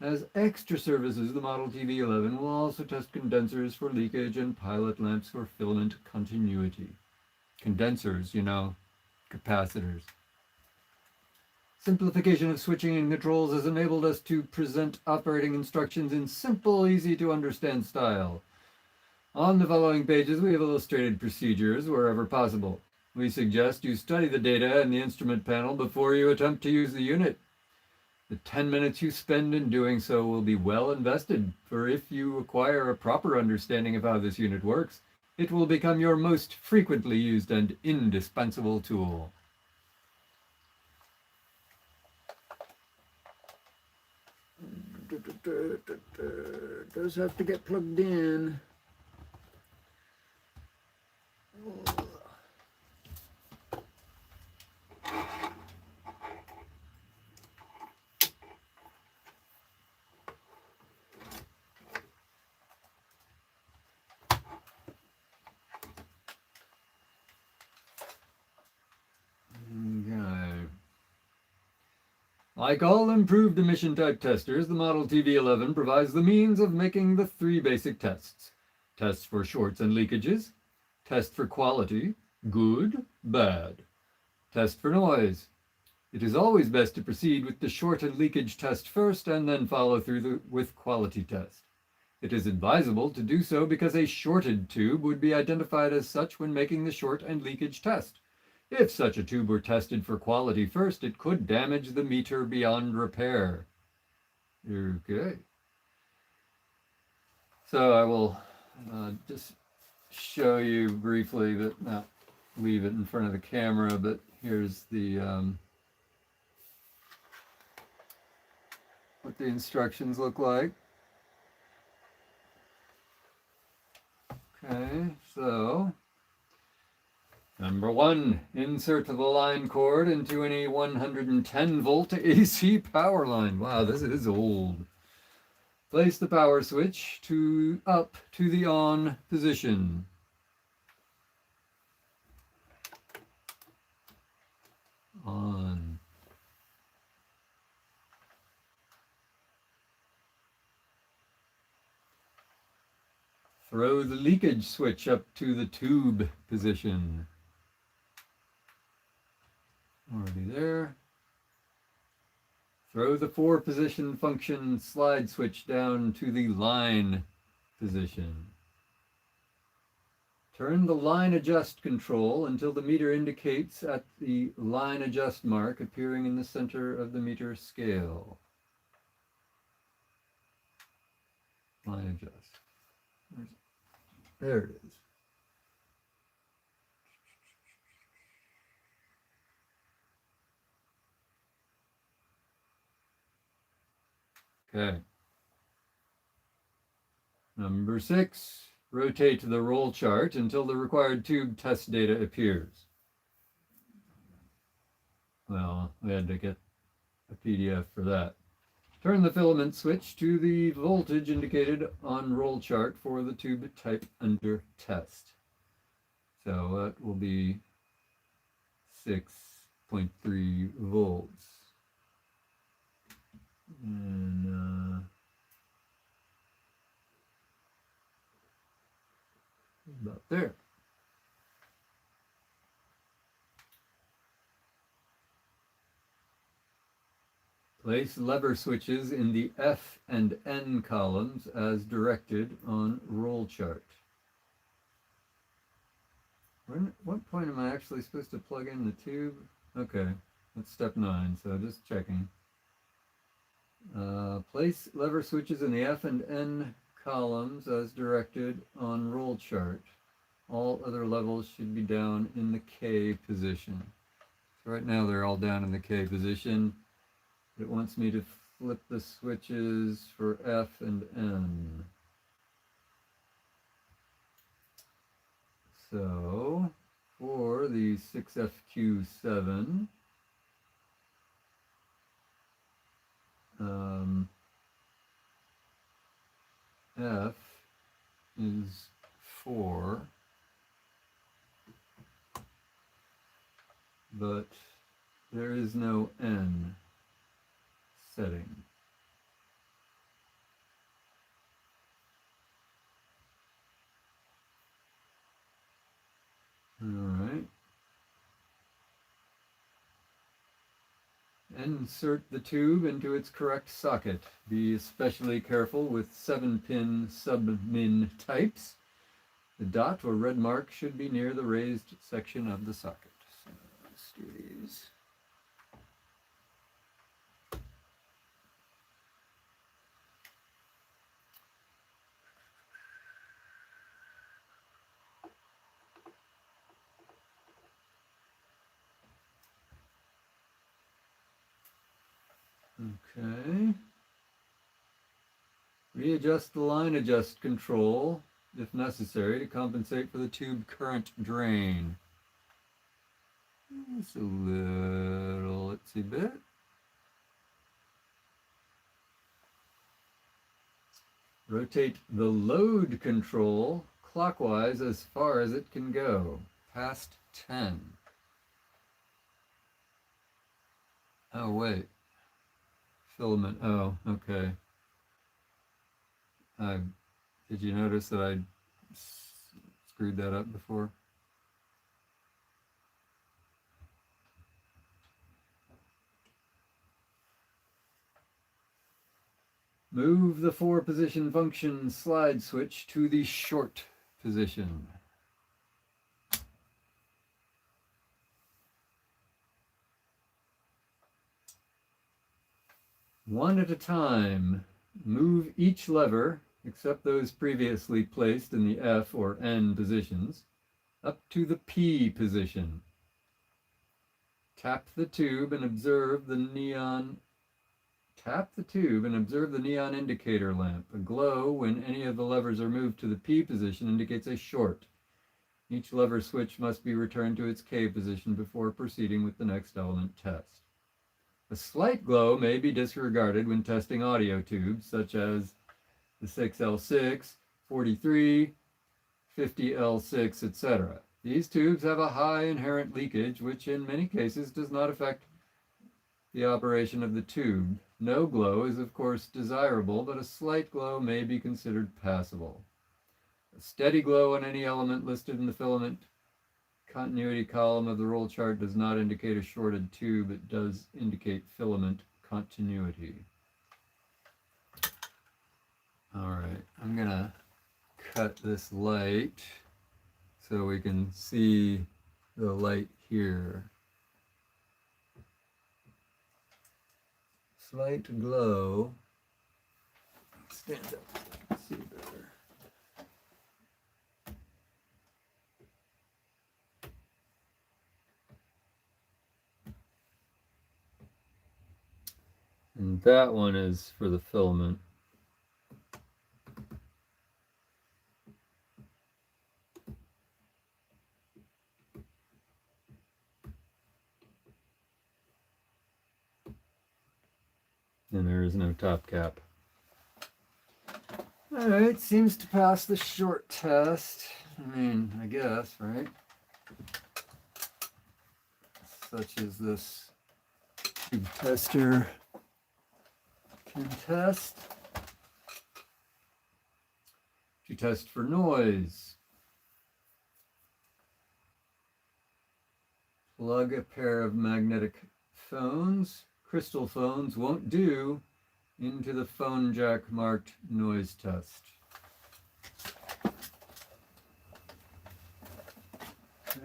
As extra services, the Model TV11 will also test condensers for leakage and pilot lamps for filament continuity. Condensers, capacitors. Simplification of switching and controls has enabled us to present operating instructions in simple, easy-to-understand style. On the following pages, we have illustrated procedures wherever possible. We suggest you study the data and the instrument panel before you attempt to use the unit. The 10 minutes you spend in doing so will be well invested, for if you acquire a proper understanding of how this unit works, it will become your most frequently used and indispensable tool. Does have to get plugged in. Like all improved emission type testers, the Model TV11 provides the means of making the three basic tests. Test for shorts and leakages. Test for quality, good, bad. Test for noise. It is always best to proceed with the short and leakage test first and then follow through with quality test. It is advisable to do so because a shorted tube would be identified as such when making the short and leakage test. If such a tube were tested for quality first, it could damage the meter beyond repair. Okay. So I will just show you briefly, but not leave it in front of the camera, but here's the what the instructions look like. Okay, so number 1, insert the line cord into any 110 volt AC power line. Wow, this is old. Place the power switch up to the on position. On. Throw the leakage switch up to the tube position. Already there. Throw the 4-position function slide switch down to the line position. Turn the line adjust control until the meter indicates at the line adjust mark appearing in the center of the meter scale. Line adjust. There it is. Okay. Number 6, rotate the roll chart until the required tube test data appears. Well, we had to get a PDF for that. Turn the filament switch to the voltage indicated on roll chart for the tube type under test. So that will be 6.3 volts. And about there. Place lever switches in the F and N columns as directed on roll chart. What point am I actually supposed to plug in the tube? Okay, that's step 9, so just checking. Place lever switches in the F and N columns as directed on roll chart. All other levels should be down in the K position. So right now they're all down in the K position. It wants me to flip the switches for F and N. So for the 6FQ7, F is 4, but there is no N setting. All right. Insert the tube into its correct socket. Be especially careful with 7-pin sub-min types. The dot or red mark should be near the raised section of the socket. So let's do these. Okay. Readjust the line adjust control if necessary to compensate for the tube current drain. Just a little itsy bit. Rotate the load control clockwise as far as it can go, past 10. Oh, wait. Filament, oh, okay. Did you notice that I screwed that up before? Move the 4-position function slide switch to the short position. One at a time, move each lever, except those previously placed in the F or N positions, up to the P position. Tap the tube and observe the neon indicator lamp. A glow when any of the levers are moved to the P position indicates a short. Each lever switch must be returned to its K position before proceeding with the next element test. A slight glow may be disregarded when testing audio tubes, such as the 6L6, 43, 50L6, etc. These tubes have a high inherent leakage, which in many cases does not affect the operation of the tube. No glow is of course desirable, but a slight glow may be considered passable. A steady glow on any element listed in the filament continuity column of the roll chart does not indicate a shorted tube. It does indicate filament continuity. All right, I'm gonna cut this light so we can see the light here. Slight glow. Stand up, see better. And that one is for the filament. And there is no top cap. All right, seems to pass the short test. I mean, I guess, right? Such as this tube tester can test. To test for noise. Plug a pair of magnetic phones. Crystal phones won't do into the phone jack marked noise test.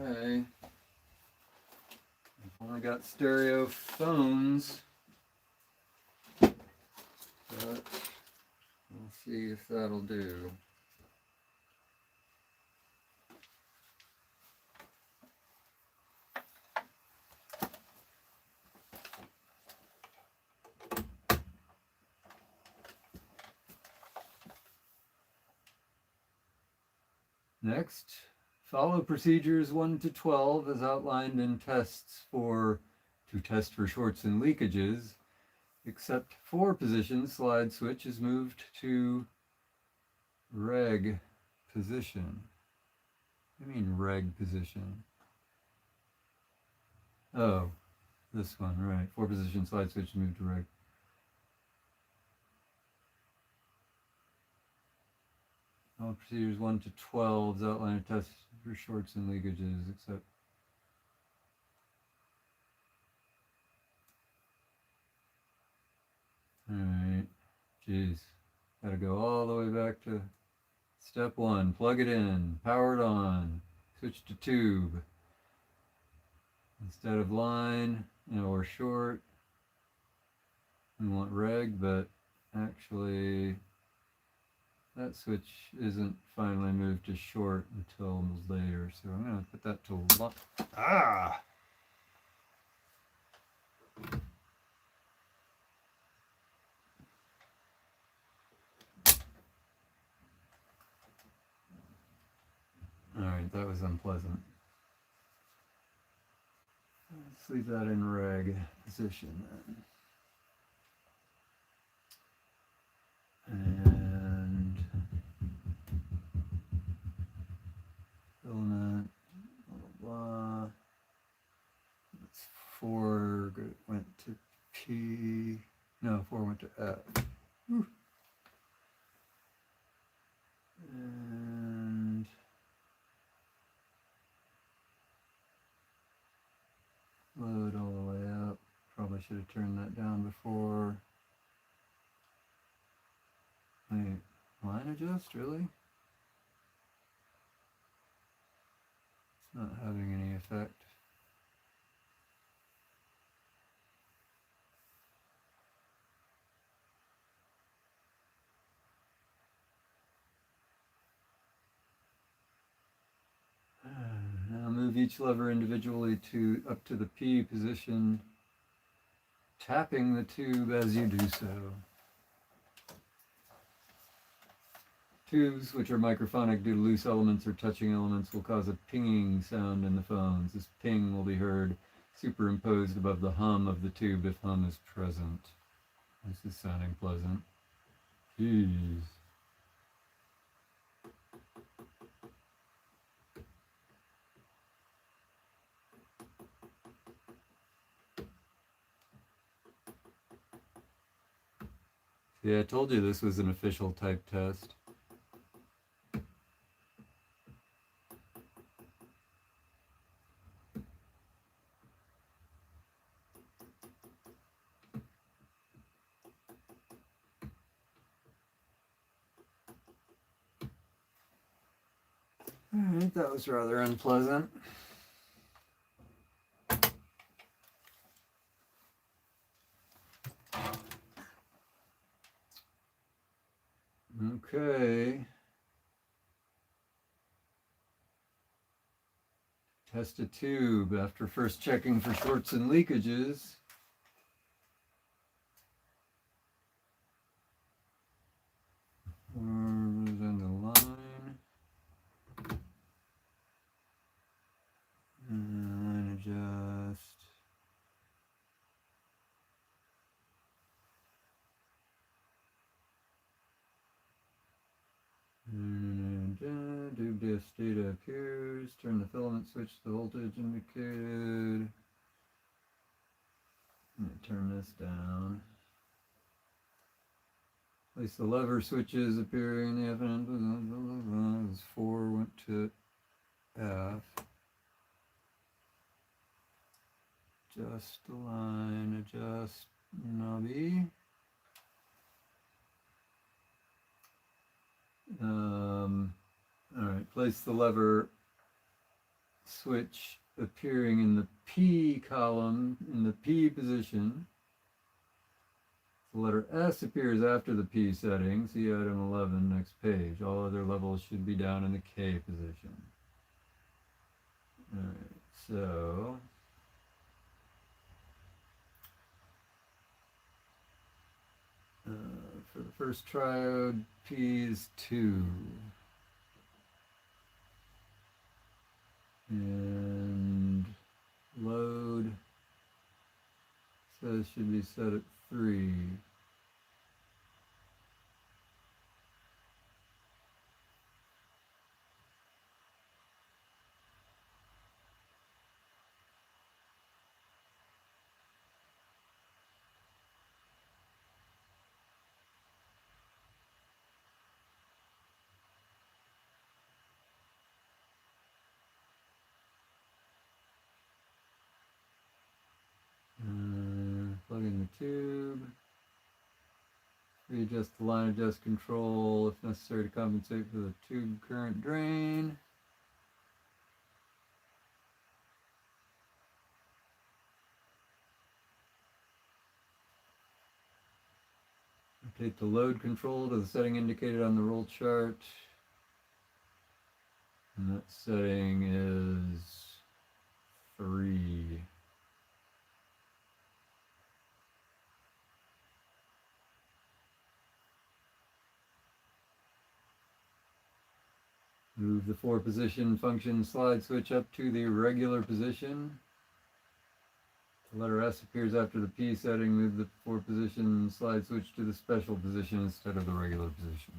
Okay. I've only got stereo phones, but we'll see if that'll do. Next, follow procedures 1 to 12 as outlined in tests to test for shorts and leakages. Except 4 position, slide switch is moved to reg position. What do you mean reg position? Oh, this one, right. 4 position, slide switch moved to reg. All procedures 1 to 12 is outlined in tests for shorts and leakages, except alright, geez, gotta go all the way back to step 1, plug it in, power it on, switch to tube, instead of line, or short, we want reg, but actually that switch isn't finally moved to short until later, so I'm gonna put that to line. Ah! Alright, that was unpleasant. Let's leave that in reg position then. And filament, blah blah blah. That's 4 went to P. No, 4 went to F. Whew. And load all the way up. Probably should have turned that down before. Wait, line adjust, really? It's not having any effect. Now move each lever individually up to the P position, tapping the tube as you do so. Tubes, which are microphonic due to loose elements or touching elements, will cause a pinging sound in the phones. This ping will be heard superimposed above the hum of the tube if hum is present. This is sounding pleasant. Jeez. Yeah, I told you this was an official type test. Alright, that was rather unpleasant. Okay. Test a tube after first checking for shorts and leakages. On the line. Line adjust. Tube disk data appears. Turn the filament switch to the voltage indicated. Let me turn this down. Place the lever switches appearing in the F and 4 went to F. Adjust the line, adjust knobby. Alright, place the lever switch appearing in the P column, in the P position. The letter S appears after the P setting. See item 11, next page. All other levels should be down in the K position. All right, so for the first triode, P is 2. And load says should be set at 3. Plug in the tube. Readjust the line adjust control if necessary to compensate for the tube current drain. Rotate the load control to the setting indicated on the roll chart. And that setting is 3. Move the 4 position function slide switch up to the regular position. The letter S appears after the P setting. Move the 4 position slide switch to the special position instead of the regular position.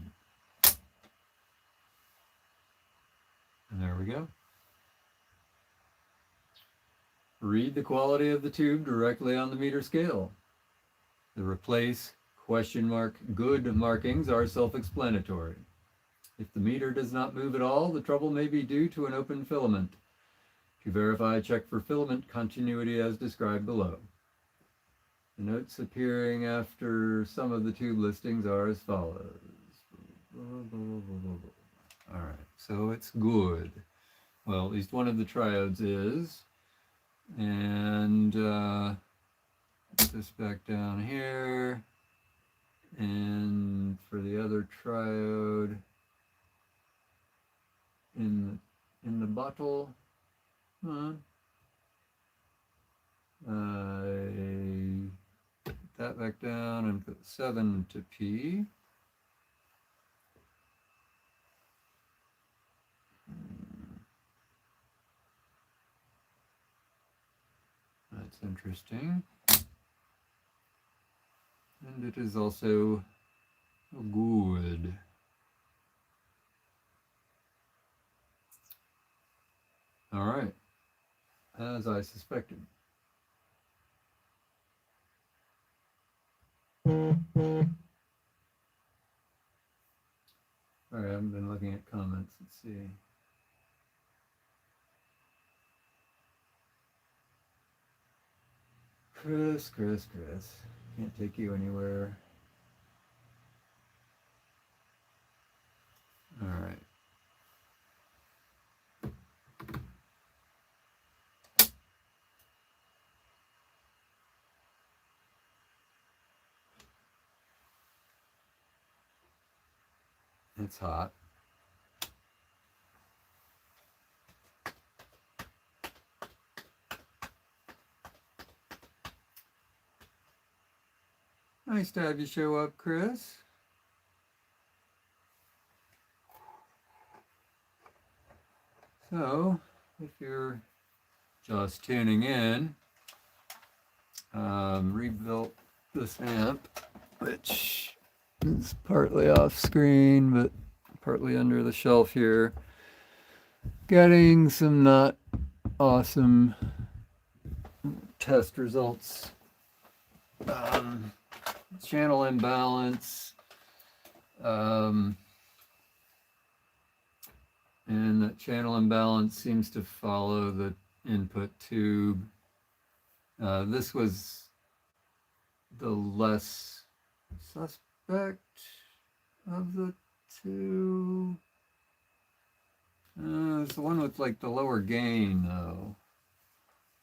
And there we go. Read the quality of the tube directly on the meter scale. The replace, question mark, good markings are self-explanatory. If the meter does not move at all, the trouble may be due to an open filament. To verify, check for filament continuity as described below. The notes appearing after some of the tube listings are as follows. All right, so it's good. Well, at least one of the triodes is. And put this back down here. And for the other triode, in the bottle, put that back down and put 7 to P. That's interesting. And it is also good. All right, as I suspected. All right, I haven't been looking at comments. Let's see. Chris. Can't take you anywhere. All right. It's hot. Nice to have you show up, Chris. So, if you're just tuning in, rebuilt this amp, which is partly off screen, but partly under the shelf here. Getting some not awesome test results. Channel imbalance, and the channel imbalance seems to follow the input tube. This was the less suspect of the two. It's the one with like the lower gain though.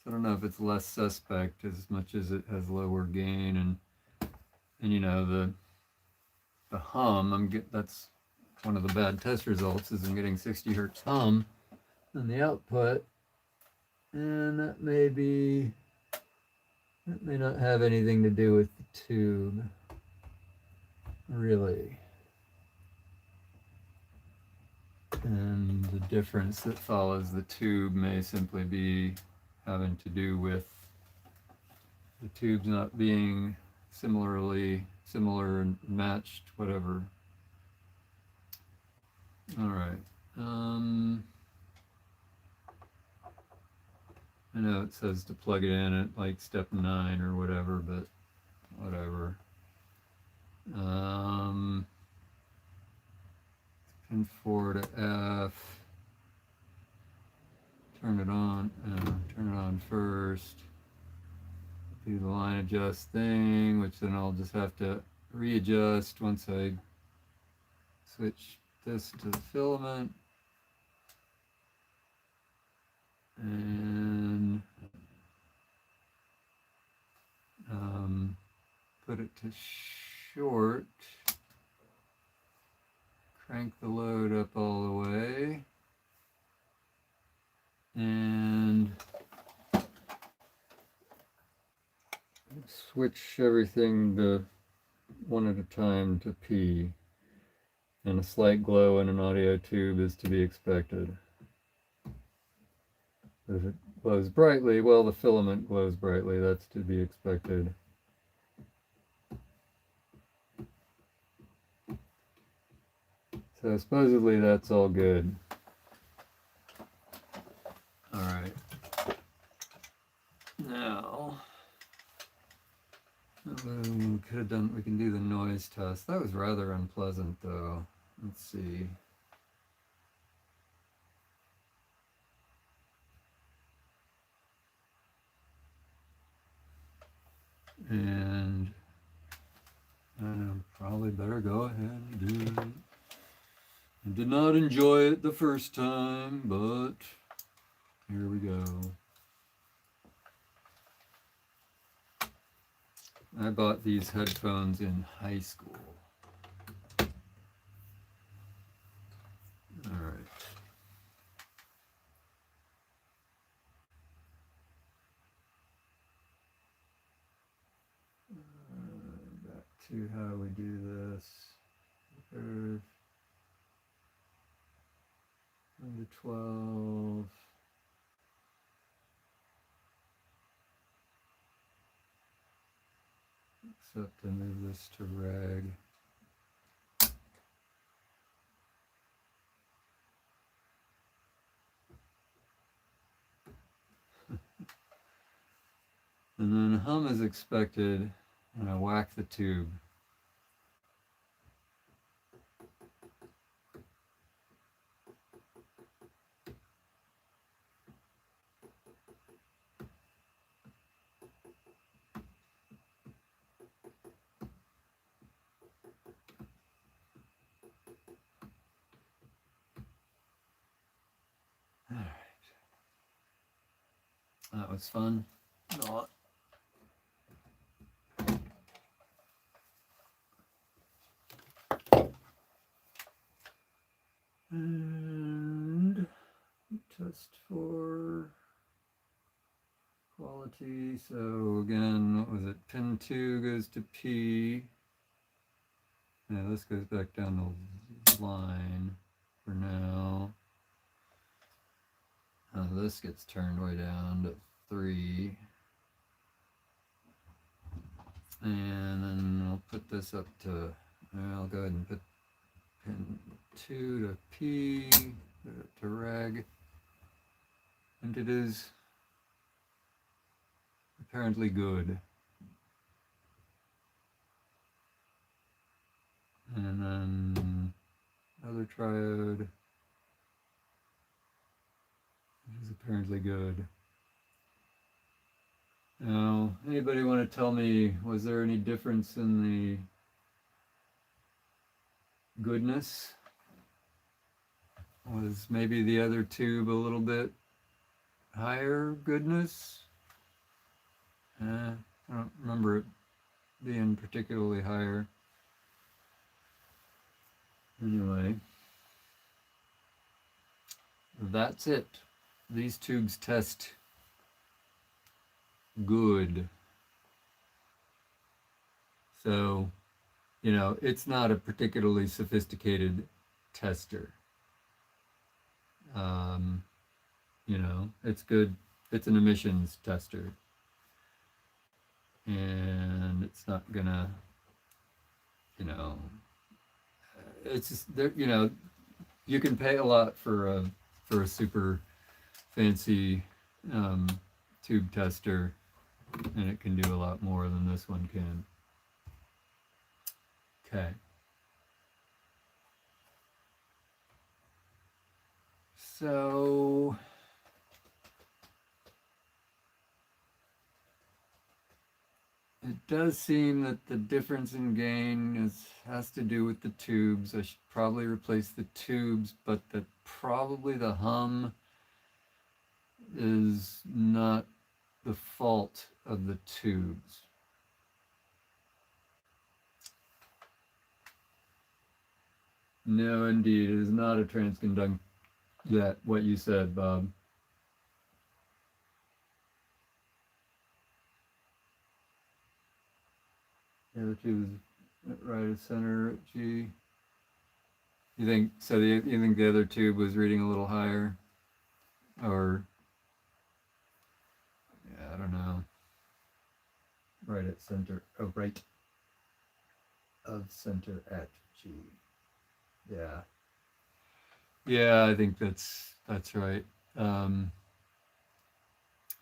So I don't know if it's less suspect as much as it has lower gain, and And you know, the hum, that's one of the bad test results, is I'm getting 60 hertz hum in the output, and that may not have anything to do with the tube, really. And the difference that follows the tube may simply be having to do with the tubes not being similar and matched, whatever. All right. I know it says to plug it in at like step 9 or whatever, but whatever. Pin 4 to F. Turn it on first. Do the line adjust thing, which then I'll just have to readjust once I switch this to the filament. And put it to short. Crank the load up all the way. And switch everything to one at a time to P. And a slight glow in an audio tube is to be expected. If it glows brightly, well, the filament glows brightly, that's to be expected. So supposedly that's all good. All right. Now, we can do the noise test. That was rather unpleasant though. Let's see. And probably better go ahead and do it. I did not enjoy it the first time, but here we go. I bought these headphones in high school. All right. Back to how we do this. Curve. 1 to 12. Except to move this to reg. And then hum is expected, and I whack the tube. All right. That was fun. Not. And test for quality. So again, what was it? Pin 2 goes to P. Yeah, this goes back down the line for now. This gets turned way down to 3. And then I'll put this up to, I'll go ahead and put pin 2 to P, put it to reg. And it is apparently good. And then other triode, which is apparently good. Now, anybody want to tell me, was there any difference in the goodness? Was maybe the other tube a little bit higher goodness? I don't remember it being particularly higher. Anyway, that's it. These tubes test good. So, it's not a particularly sophisticated tester. It's good. It's an emissions tester. And it's not gonna, it's just there, you can pay a lot for a super fancy tube tester, and it can do a lot more than this one can. Okay. So it does seem that the difference in gain has to do with the tubes. I should probably replace the tubes, but that probably the hum is not the fault of the tubes. No, indeed, it is not a transconductor. That what you said, Bob. The other tube is right of center at G. You think so? You think the other tube was reading a little higher, or yeah, I don't know. Right at center. Oh, right of center at G. Yeah. Yeah, I think that's right.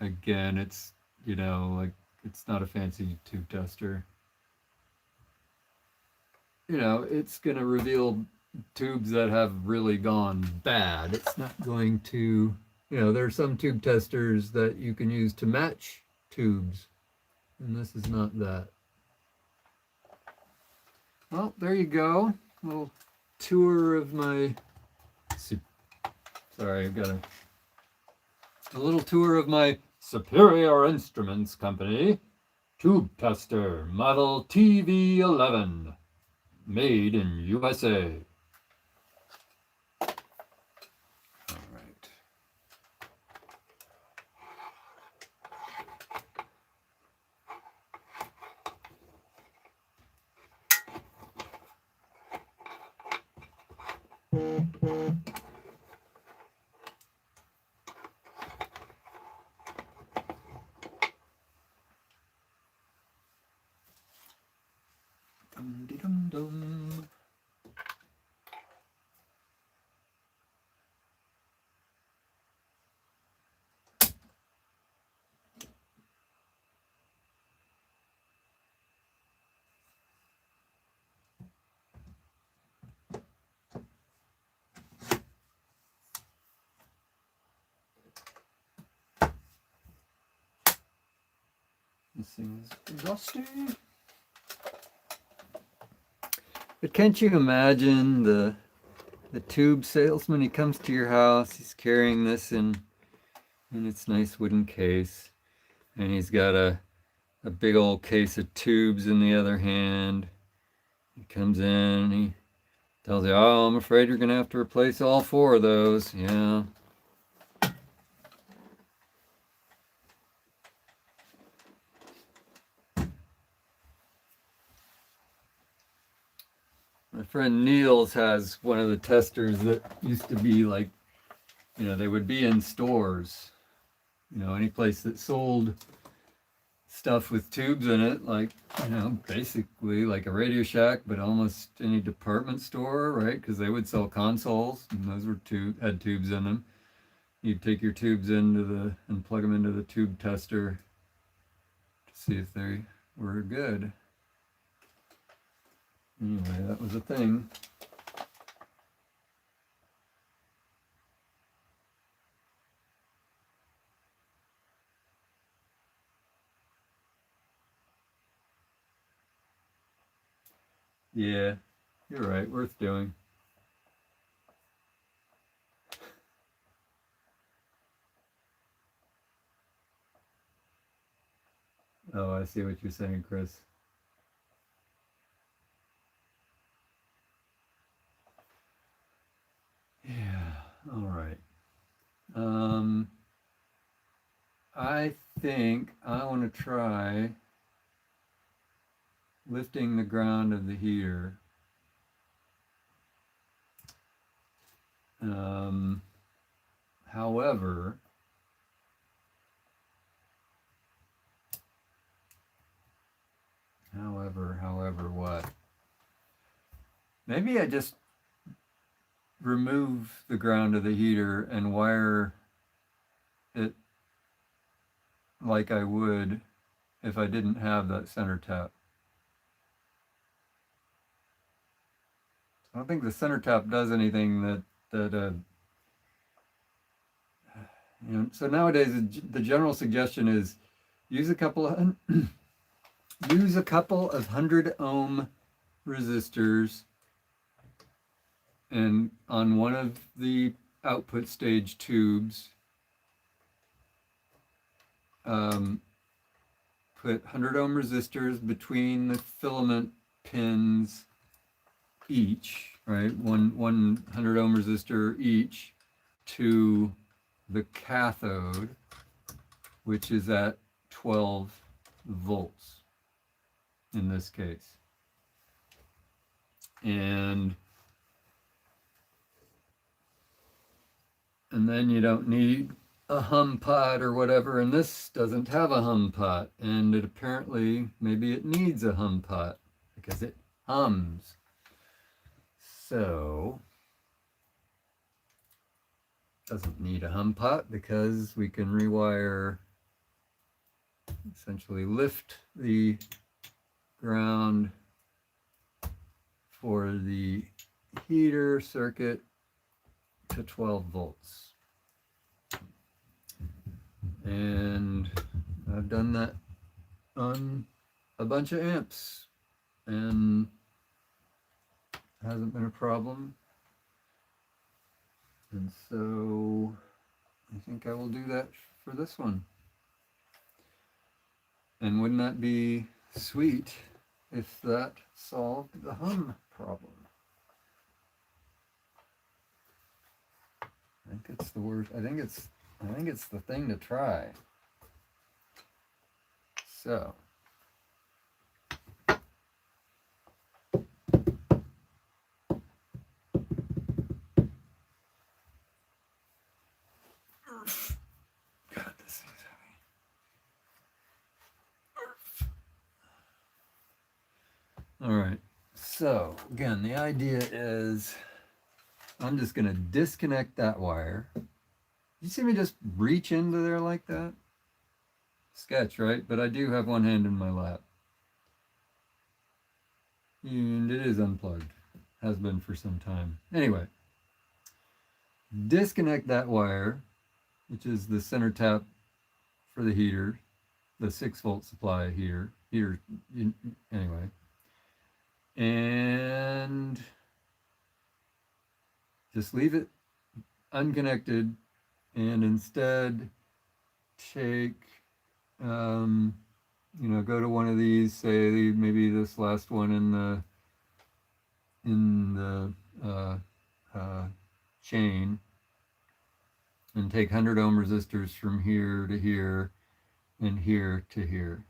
Again, it's like it's not a fancy tube tester. It's gonna reveal tubes that have really gone bad. It's not going to, there are some tube testers that you can use to match tubes, and this is not that. Well, there you go. A little tour of my, sorry, I've got a little tour of my Superior Instruments Company tube tester, model TV11, made in USA. Dum-de-dum-dum. This thing is rusty. But can't you imagine the tube salesman? He comes to your house. He's carrying this in its nice wooden case, and he's got a big old case of tubes in the other hand. He comes in and he tells you, "Oh, I'm afraid you're gonna have to replace all 4 of those." Yeah. My friend Niels has one of the testers that used to be like, they would be in stores. Any place that sold stuff with tubes in it, like, basically like a Radio Shack, but almost any department store, right? Because they would sell consoles, and those were had tubes in them. You'd take your tubes and plug them into the tube tester to see if they were good. Anyway, that was a thing. Yeah, you're right. Worth doing. Oh, I see what you're saying, Chris. think I want to try lifting the ground of the heater. However, what? Maybe I just remove the ground of the heater and wire it like I would if I didn't have that center tap. I don't think the center tap does anything that you know. So nowadays, the general suggestion is use a couple of 100 ohm resistors, and on one of the output stage tubes, put 100 ohm resistors between the filament pins each, right? One 100 ohm resistor each to the cathode, which is at 12 volts in this case. And then you don't need a hum pot or whatever, and this doesn't have a hum pot, and it apparently, maybe it needs a hum pot because it hums. So doesn't need a hum pot because we can rewire, essentially lift the ground for the heater circuit to 12 volts. And I've done that on a bunch of amps and hasn't been a problem. And so I think I will do that for this one. And wouldn't that be sweet if that solved the hum problem? I think it's the word. I think it's the thing to try. So God, this thing's heavy. All right. So again, the idea is I'm just going to disconnect that wire. You see me just reach into there like that? Sketch, right? But I do have one hand in my lap. And it is unplugged. Has been for some time. Anyway, disconnect that wire, which is the center tap for the heater, the 6-volt supply heater, anyway. And just leave it unconnected and instead take, go to one of these, say maybe this last one in the chain, and take 100 ohm resistors from here to here and here to here.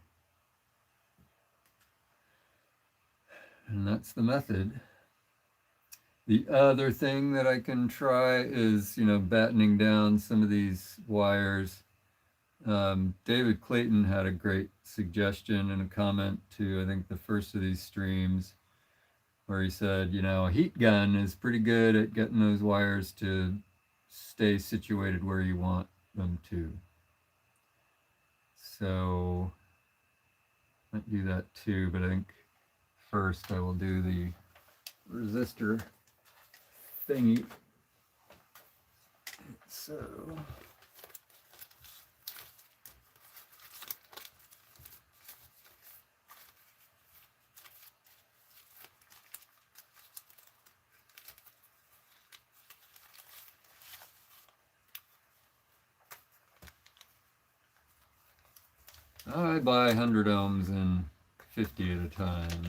And that's the method. The other thing that I can try is, battening down some of these wires. David Clayton had a great suggestion in a comment to, I think, the first of these streams, where he said, a heat gun is pretty good at getting those wires to stay situated where you want them to. So I might do that too, but I think first I will do the resistor thingy. So I buy 100 ohms and 50 at a time.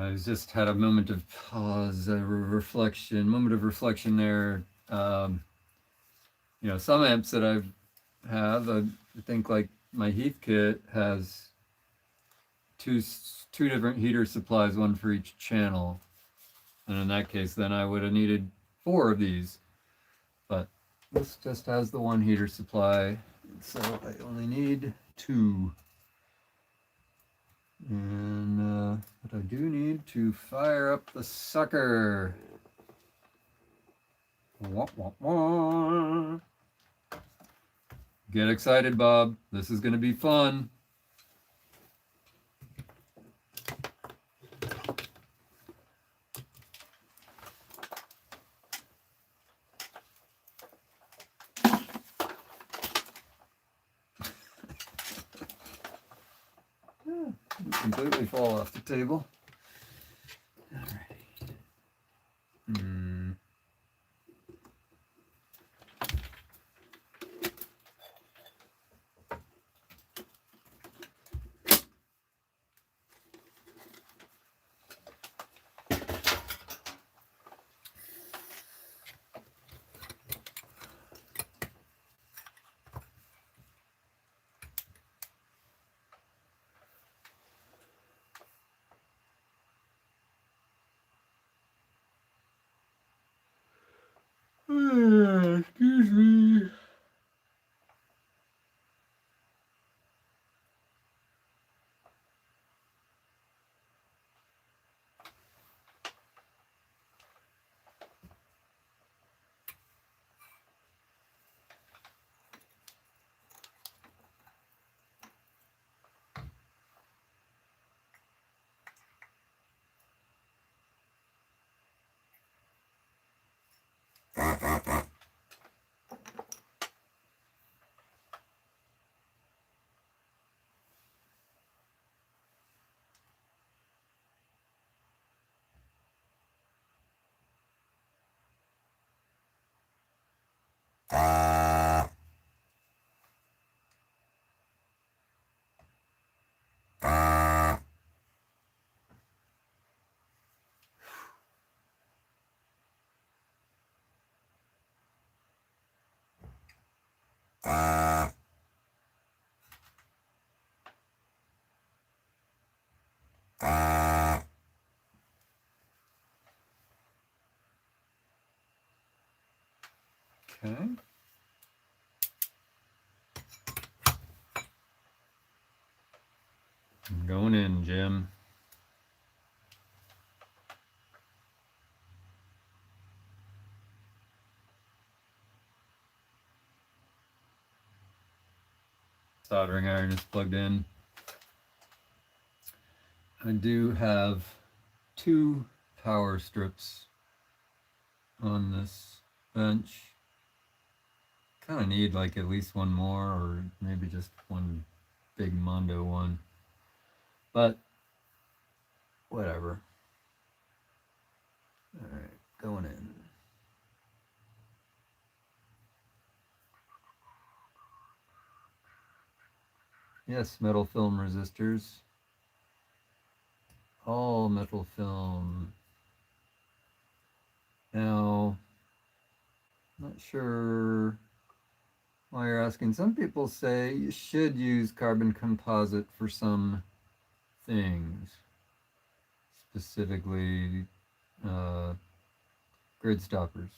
I just had a moment of pause, moment of reflection there. Some amps that I think like my Heath kit has two different heater supplies, one for each channel. And in that case, then I would have needed 4 of these. But this just has the one heater supply, so I only need 2. And but I do need to fire up the sucker. Wah, wah, wah. Get excited, Bob. This is going to be fun. Completely fall off the table. Alrighty. Excuse me. Okay. I'm going in, Jim. Soldering iron is plugged in. I do have 2 power strips on this bench. Kind of need like at least one more, or maybe just one big Mondo one. But whatever. All right, going in. Yes, metal film resistors. All metal film. Now, not sure why you're asking. Some people say you should use carbon composite for some things, specifically grid stoppers.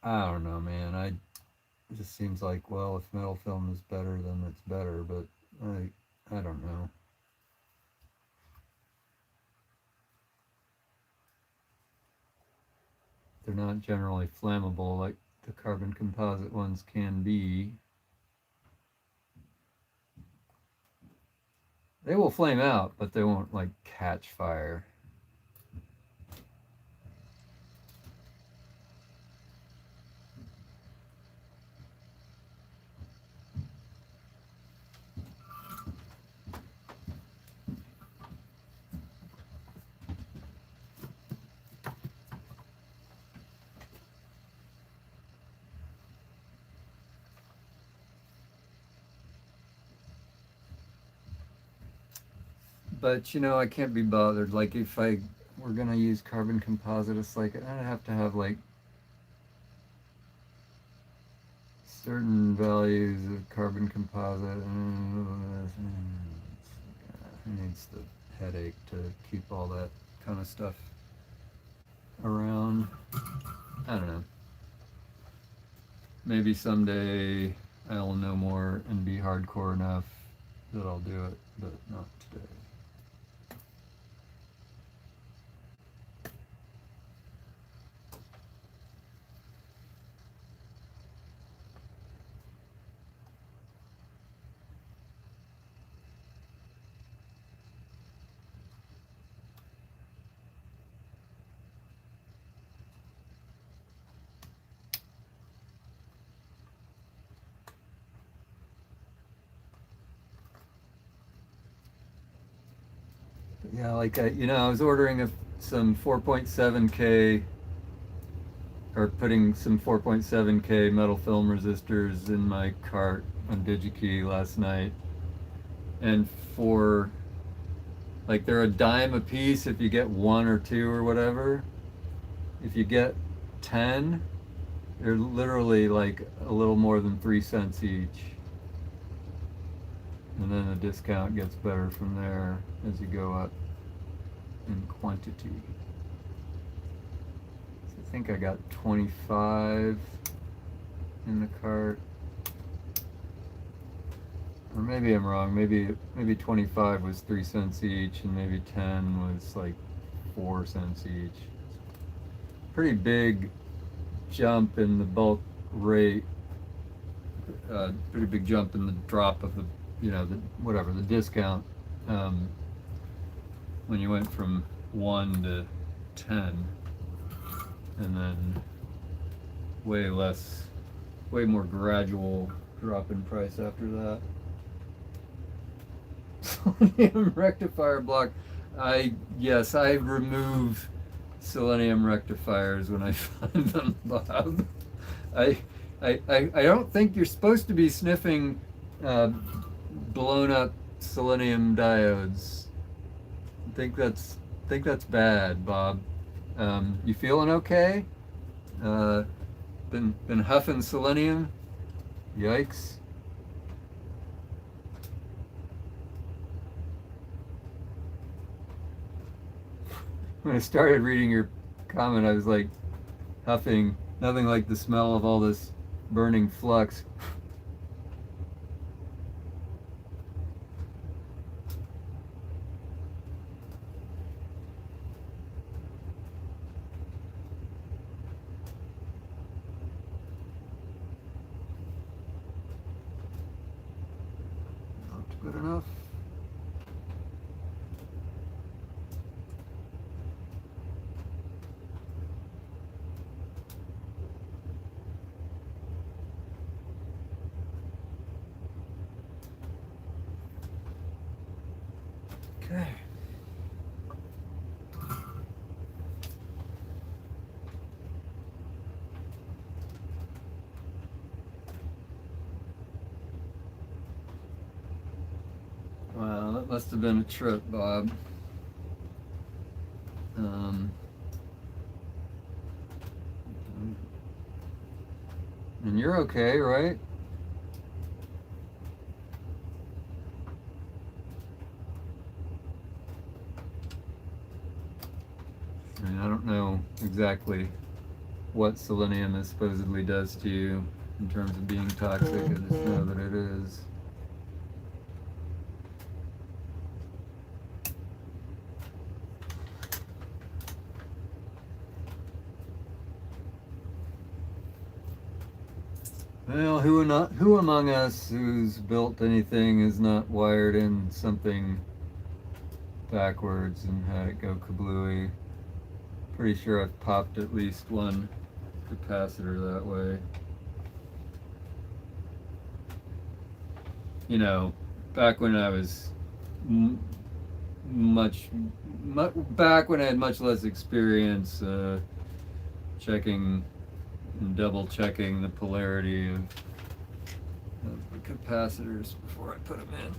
I don't know, man. It just seems like, well, if metal film is better, then it's better, but I don't know. They're not generally flammable like the carbon composite ones can be. They will flame out, but they won't like catch fire. but you know, I can't be bothered. Like if we're gonna use carbon composite, it's like I have to have like certain values of carbon composite. Who needs the headache to keep all that kind of stuff around? I don't know. Maybe someday I'll know more and be hardcore enough that I'll do it, but not today. Yeah, like I was ordering some 4.7K or putting some 4.7K metal film resistors in my cart on DigiKey last night, and for like they're a dime a piece if you get one or two or whatever. If you get 10, they're literally like a little more than 3 cents each. And then the discount gets better from there as you go up in quantity. So I think I got 25 in the cart. Or maybe I'm wrong. Maybe 25 was 3 cents each, and maybe 10 was like 4 cents each. Pretty big jump in the bulk rate. Pretty big jump in the drop of the the discount, when you went from 1 to 10, and then way more gradual drop in price after that. Selenium rectifier block. I remove selenium rectifiers when I find them, Bob. I don't think you're supposed to be sniffing blown up selenium diodes. I think that's bad, Bob. You feeling okay? Been huffing selenium? Yikes. When I started reading your comment, I was like huffing, nothing like the smell of all this burning flux. Not good enough. Okay. Wow, that must have been a trip, Bob. And you're okay, right? I mean, I don't know exactly what selenium supposedly does to you in terms of being toxic. I just know that it is. Well, who among us who's built anything is not wired in something backwards and had it go kablooey? Pretty sure I've popped at least one capacitor that way. You know, back when I was back when I had much less experience checking and double checking the polarity of the capacitors before I put them in.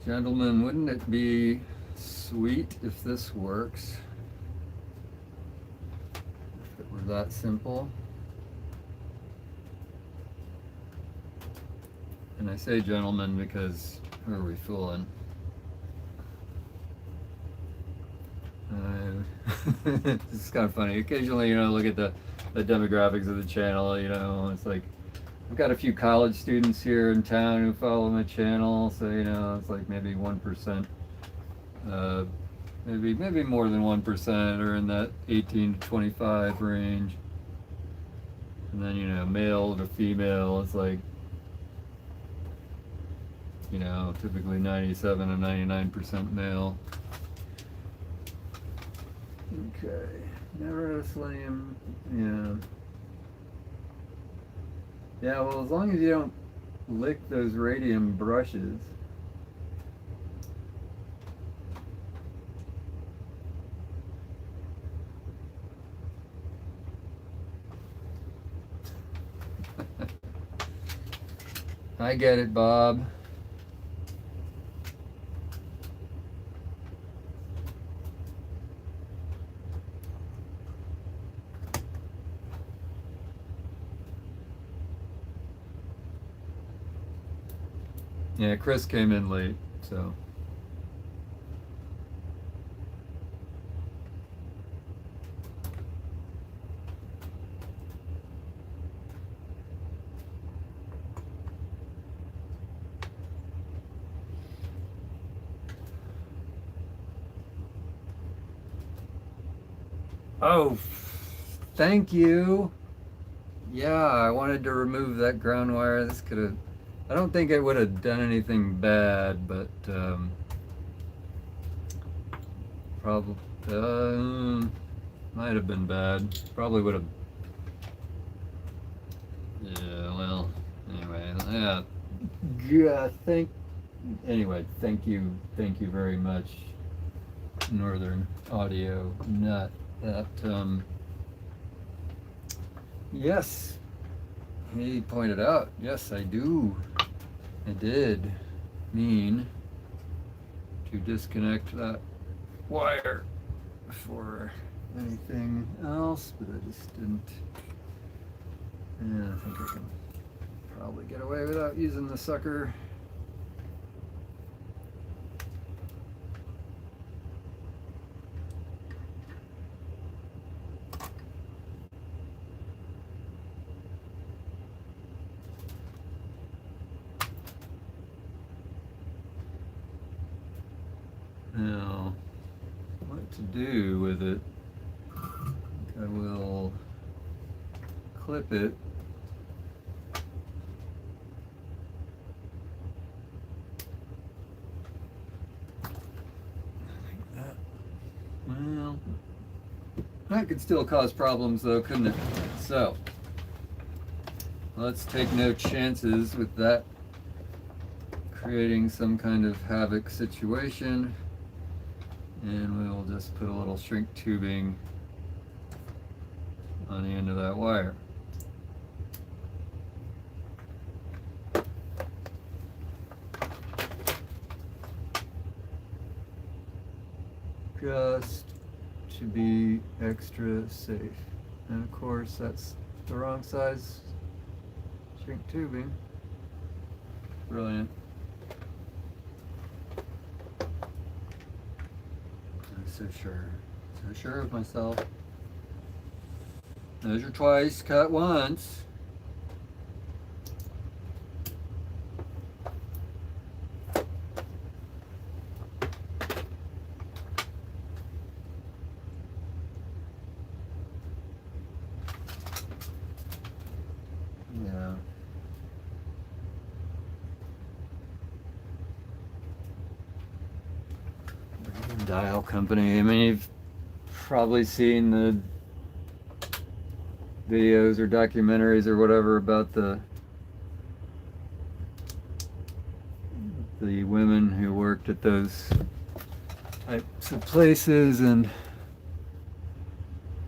Gentlemen, wouldn't it be sweet if this works? If it were that simple. And I say gentlemen because who are we fooling? It's kind of funny. Occasionally, you know, look at the demographics of the channel, you know, it's like I've got a few college students here in town who follow my channel, so you know, it's like maybe 1%, maybe more than 1% are in that 18 to 25 range. And then, you know, male to female, it's like, you know, typically 97 to 99% male. Okay, never a slam, yeah. Yeah, well, as long as you don't lick those radium brushes. I get it, Bob. Yeah, Chris came in late, so. Oh, thank you. Yeah, I wanted to remove that ground wire. This could have, I don't think it would have done anything bad, but probably might have been bad. Probably would have. Yeah, well, anyway, yeah. Yeah, anyway, thank you very much, Northern Audio Nut. That yes, he pointed out, yes, I did mean to disconnect that wire before anything else, but I just didn't. Yeah, I think I can probably get away without using the sucker. Now, what to do with it? I will clip it. Like that. Well, that could still cause problems though, couldn't it? So, let's take no chances with that creating some kind of havoc situation. And we'll just put a little shrink tubing on the end of that wire. Just to be extra safe. And of course, that's the wrong size shrink tubing. Brilliant. So sure of myself. Measure twice, cut once. Yeah. Dial company. I mean, you've probably seen the videos or documentaries or whatever about the women who worked at those types of places, and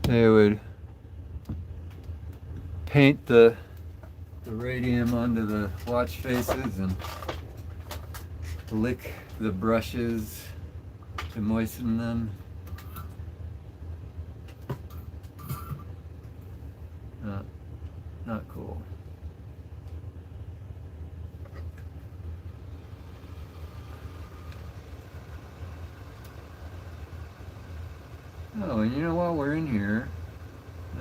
they would paint the radium onto the watch faces and lick the brushes to moisten them. Not cool. Oh, and you know, while we're in here,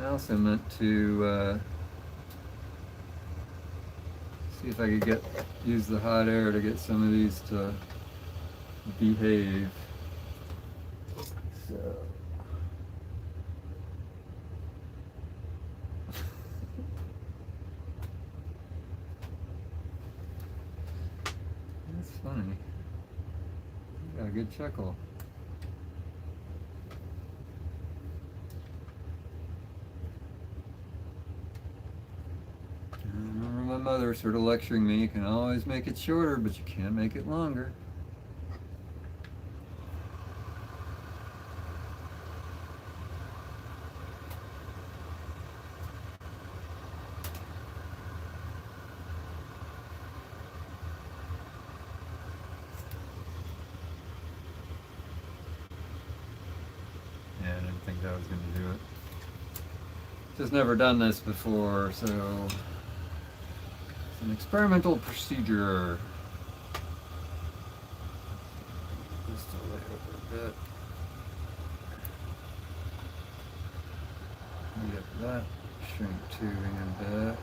I also meant to see if I could use the hot air to get some of these to behave. So. That's funny. You got a good chuckle. I remember my mother sort of lecturing me, you can always make it shorter, but you can't make it longer. Yeah, I didn't think that was going to do it. Just never done this before, so it's an experimental procedure. Just a little bit. Get that shrink tubing a bit.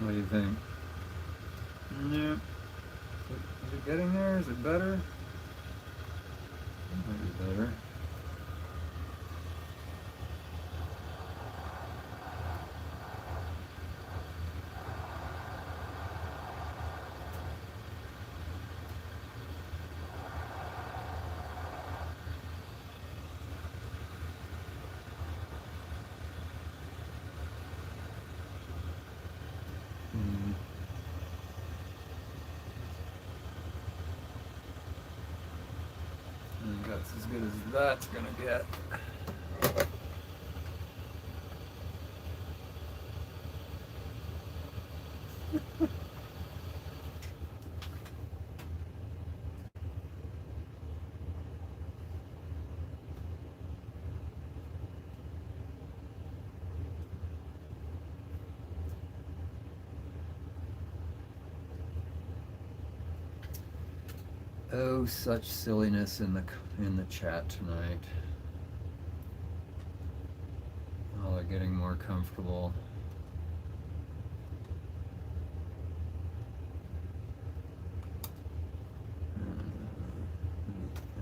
What do you think? No. Is it getting there? Is it better? It might be better. I think that's as good as that's gonna get. Oh, such silliness in the chat tonight. Oh, they're getting more comfortable.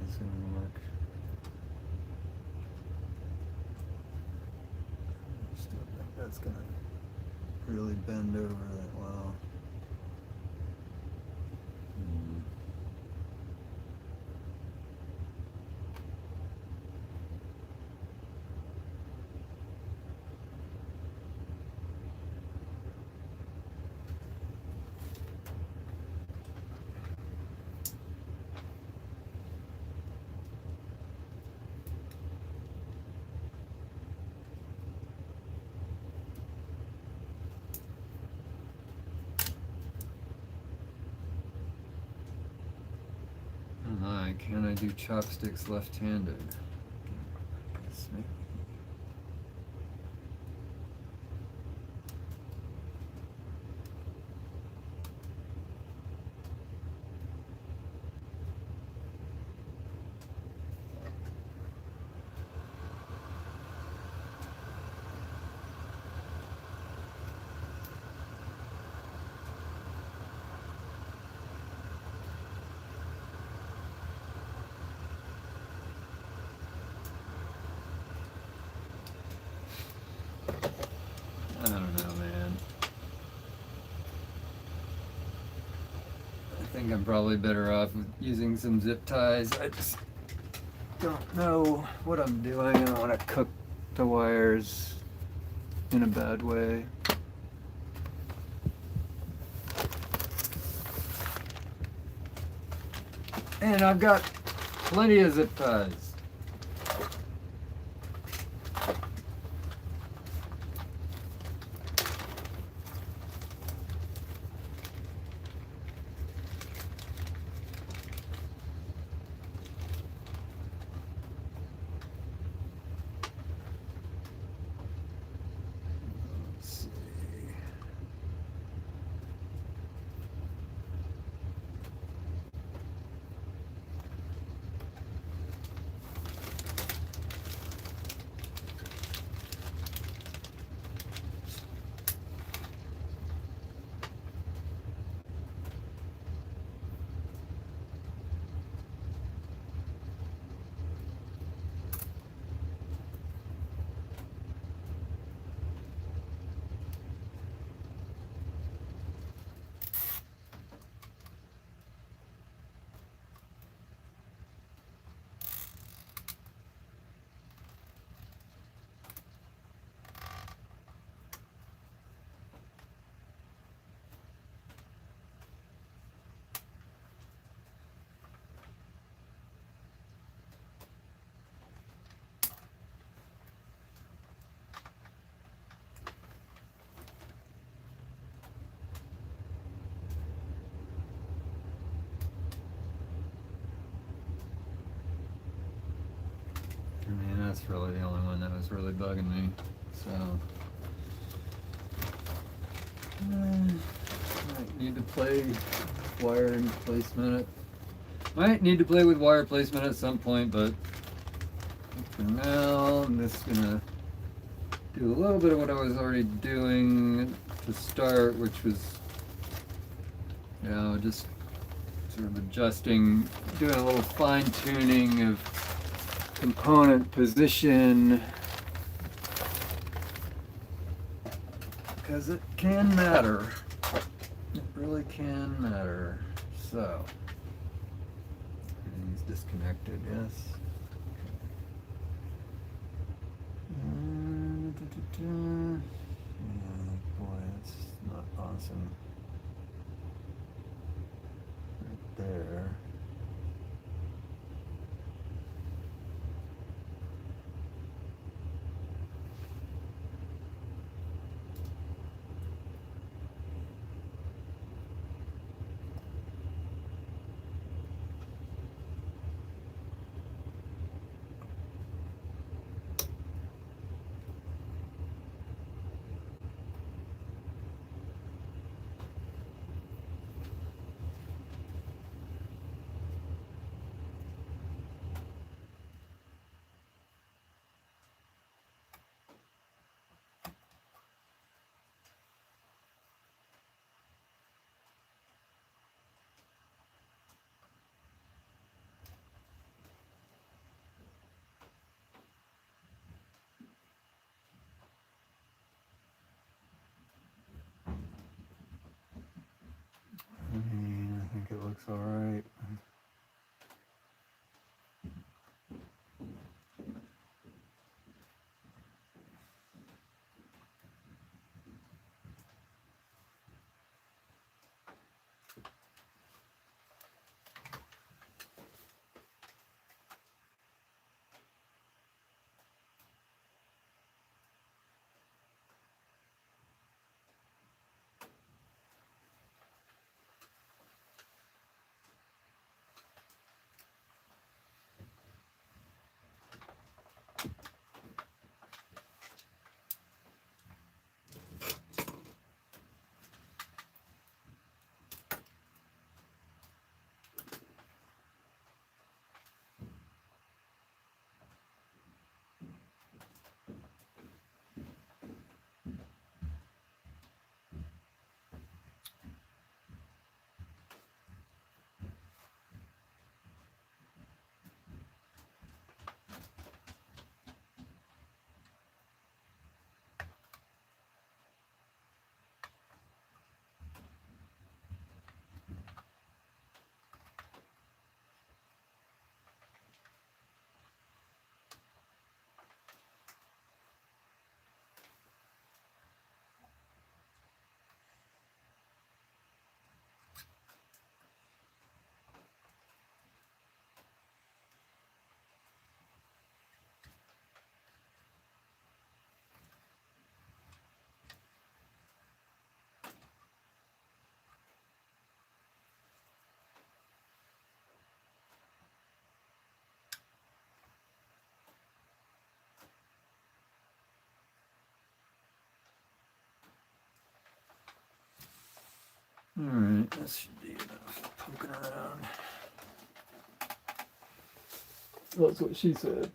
That's gonna work. Still think that's gonna really bend over that well. Oh my, can I do chopsticks left-handed? Guess maybe. think I'm probably better off with using some zip ties. I just don't know what I'm doing. I don't want to cook the wires in a bad way. And I've got plenty of zip ties. Let's see. I mean, that's really the only one that was really bugging me. So, might need to play wiring placement. Might need to play with wire placement at some point, but for now, I'm just gonna do a little bit of what I was already doing to start, which was, you know, just sort of adjusting, doing a little fine tuning of component position, because it can matter. It really can matter. So, everything's disconnected, yes. Yeah, boy, that's not awesome. Right there. I think it looks all right. All right, that should be enough poking around. That's what she said.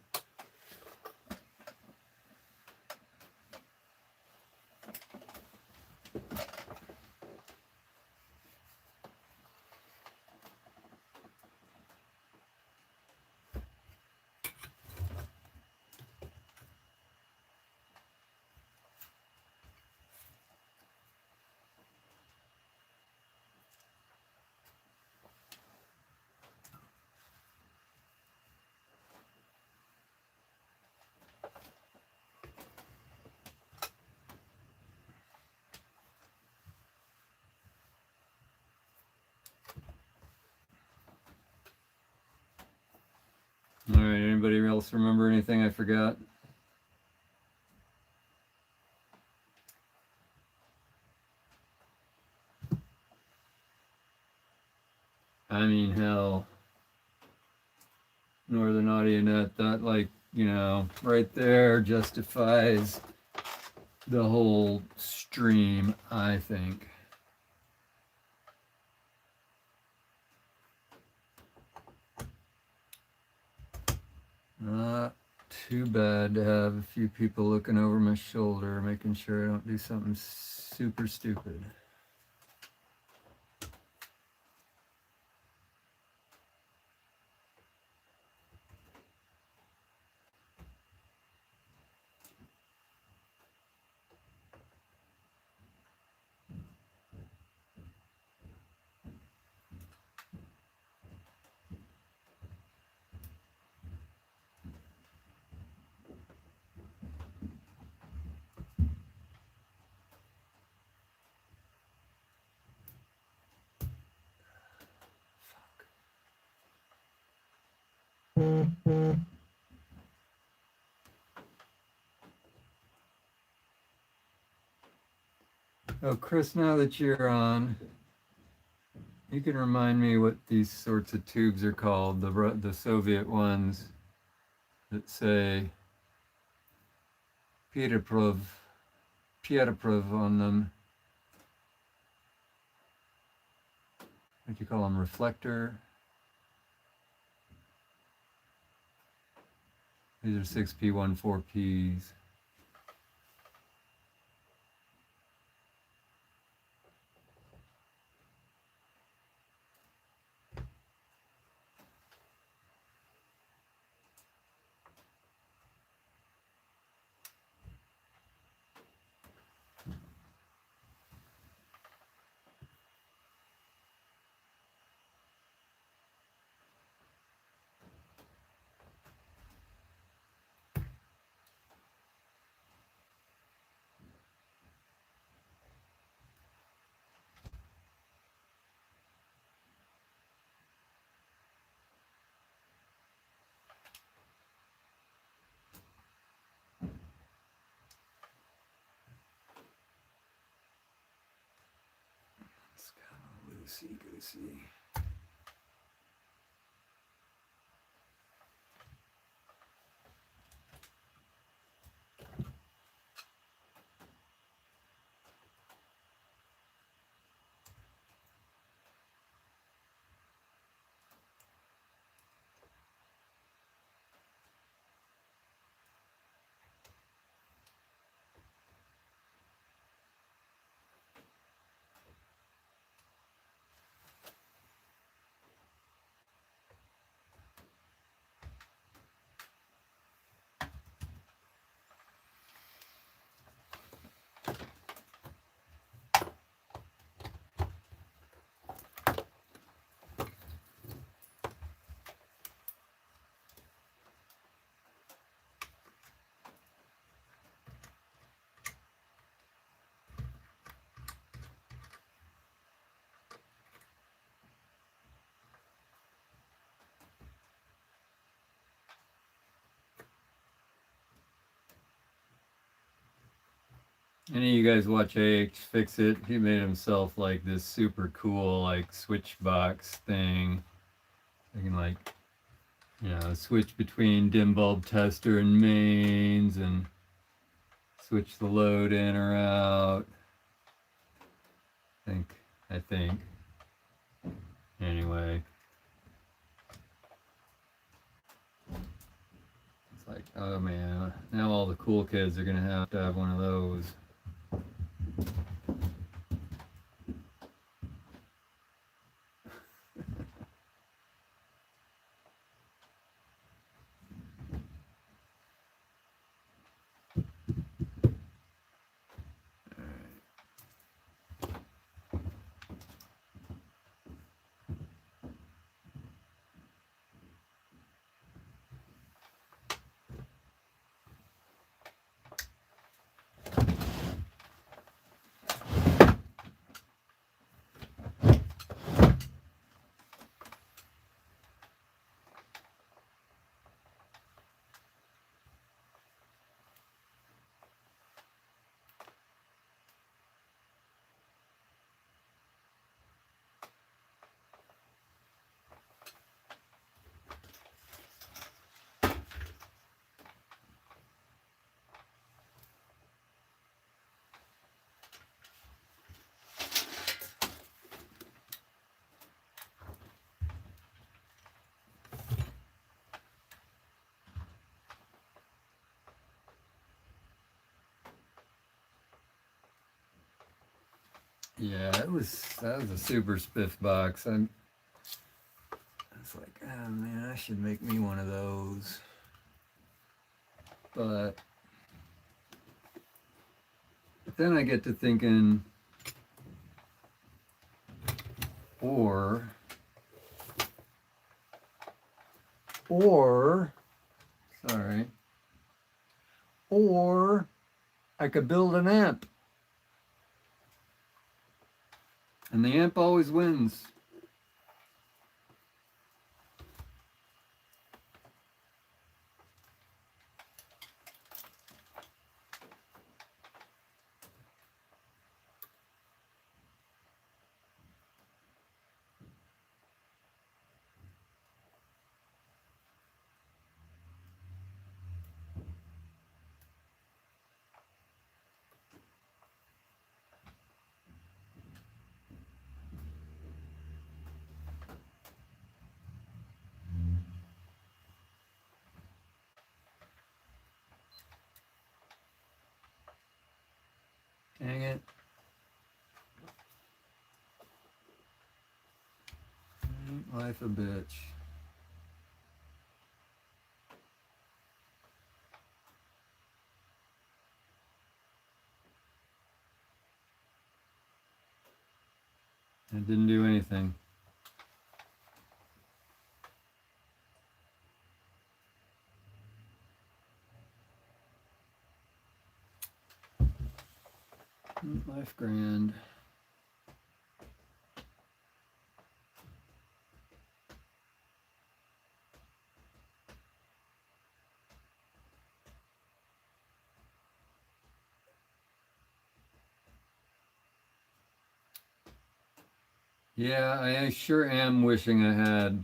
All right, anybody else remember anything I forgot? I mean, hell, Northern Audionet, that, like, you know, right there justifies the whole stream, I think. Not too bad to have a few people looking over my shoulder, making sure I don't do something super stupid. Oh, Chris, now that you're on, you can remind me what these sorts of tubes are called, the Soviet ones that say Pietroprov on them. What do you call them? Reflector? These are 6P14Ps. It's kind of loosey-goosey. Any of you guys watch AH Fix It? He made himself like this super cool like switch box thing. You can like, you know, switch between dim bulb tester and mains and switch the load in or out. I think I think. Anyway. It's like, oh man, now all the cool kids are gonna have to have one of those. Yeah, that was a super spiff box. I was like, oh man, I should make me one of those. But then I get to thinking, or sorry, or I could build an amp. And the amp always wins. Dang it. Ain't life a bitch. I didn't do anything. Life grand. Yeah, I sure am wishing I had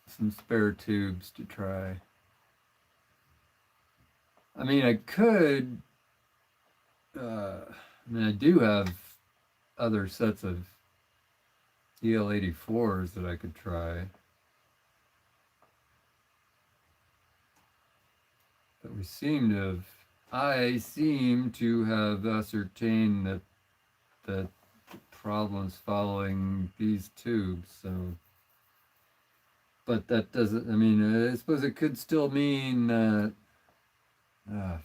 some spare tubes to try. I mean, I could. I do have other sets of EL84s that I could try. But I seem to have ascertained that the problem's following these tubes, so. But that doesn't, I mean, I suppose it could still mean that. Uh,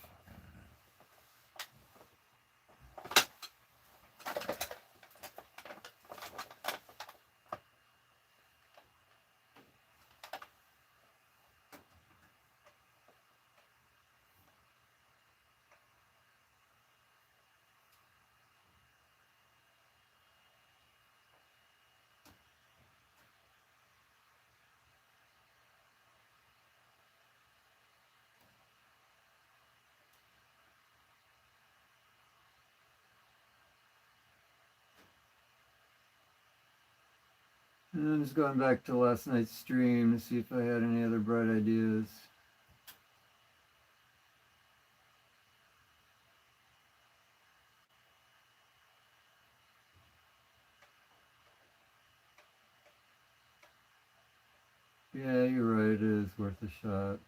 And I'm just going back to last night's stream to see if I had any other bright ideas. Yeah, you're right. It is worth a shot.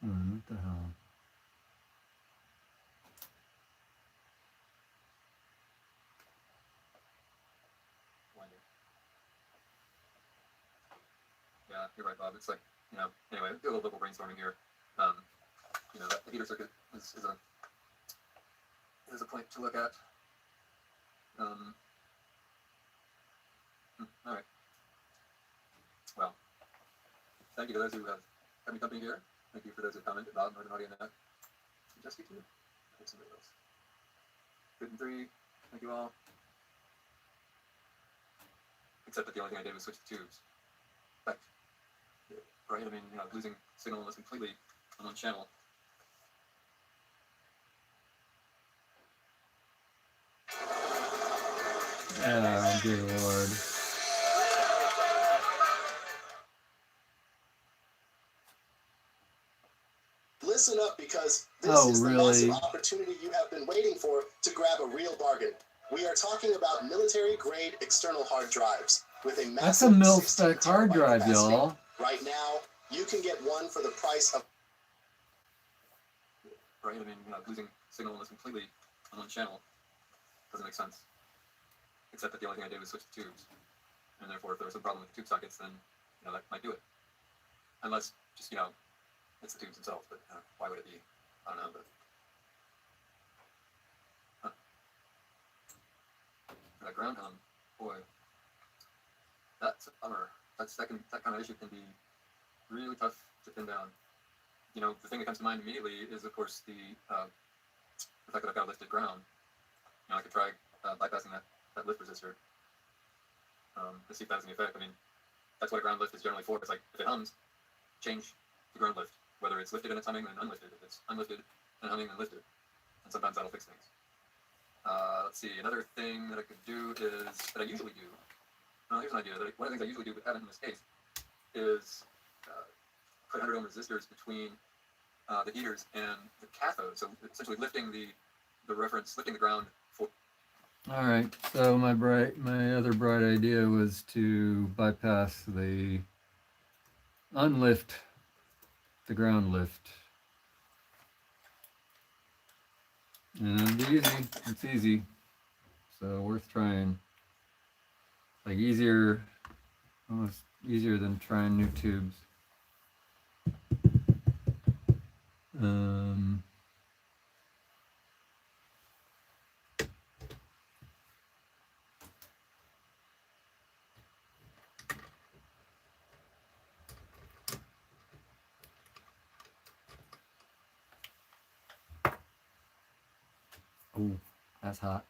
What the hell? Yeah, you're right, Bob. It's like, anyway, do a little brainstorming here. The heater circuit is a point to look at. All right. Well, thank you to those who have had me company here. Thank you for those who commented. Bob, Northern Audio Net. Jessica, too. I think somebody else. Good and 3. Thank you all. Except that the only thing I did was switch the tubes. Right. Right? I mean, losing signal almost completely on one channel. Oh, dear Lord. Listen up, because this is the massive opportunity you have been waiting for to grab a real bargain. We are talking about military-grade external hard drives with a massive That's a mil-spec hard drive, y'all. Right now, you can get one for the price of... Right? I mean, losing signal almost completely on one channel doesn't make sense. Except that the only thing I did was switch the tubes. And therefore, if there was some problem with the tube sockets, then, that might do it. Unless, just, it's the tubes themselves, but why would it be? I don't know, but... That ground hum, boy, that's a bummer. That kind of issue can be really tough to pin down. The thing that comes to mind immediately is, of course, the fact that I've got a lifted ground. I could try bypassing that lift resistor to see if that has any effect. I mean, that's what a ground lift is generally for. It's like, if it hums, change the ground lift. Whether it's lifted and it's humming, then unlifted. If it's unlifted and humming, then lifted. And sometimes that'll fix things. Let's see, another thing that I could do is, that I usually do, here's an idea. One of the things I usually do, but haven't in this case, is put 100 ohm resistors between the heaters and the cathode. So essentially lifting the reference, lifting the ground for... All right, so my other bright idea was to bypass the unlift, the ground lift. And it'll be easy. It's easy. So worth trying. Like almost easier than trying new tubes. Oh, that's hot.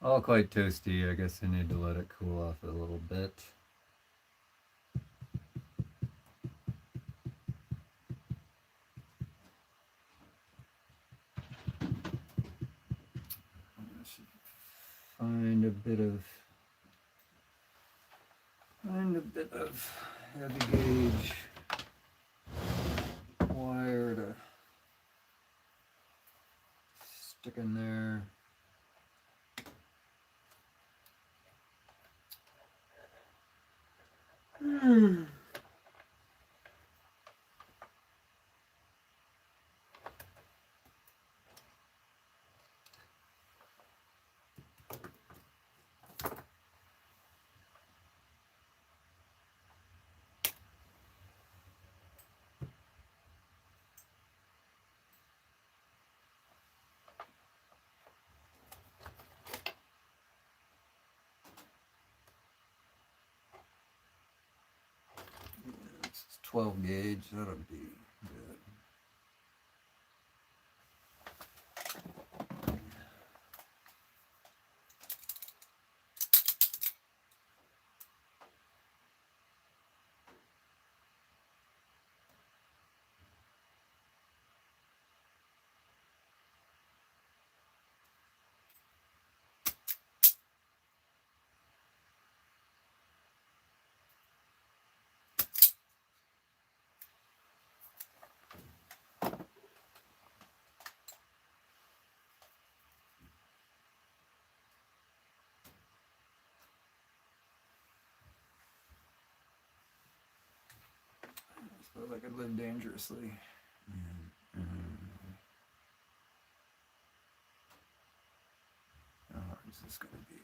All quite toasty. I guess I need to let it cool off a little bit. I should find a bit of heavy gauge wire to stick in there. It's 12 gauge, that'll be good. feels like I live dangerously. How hard is this going to be?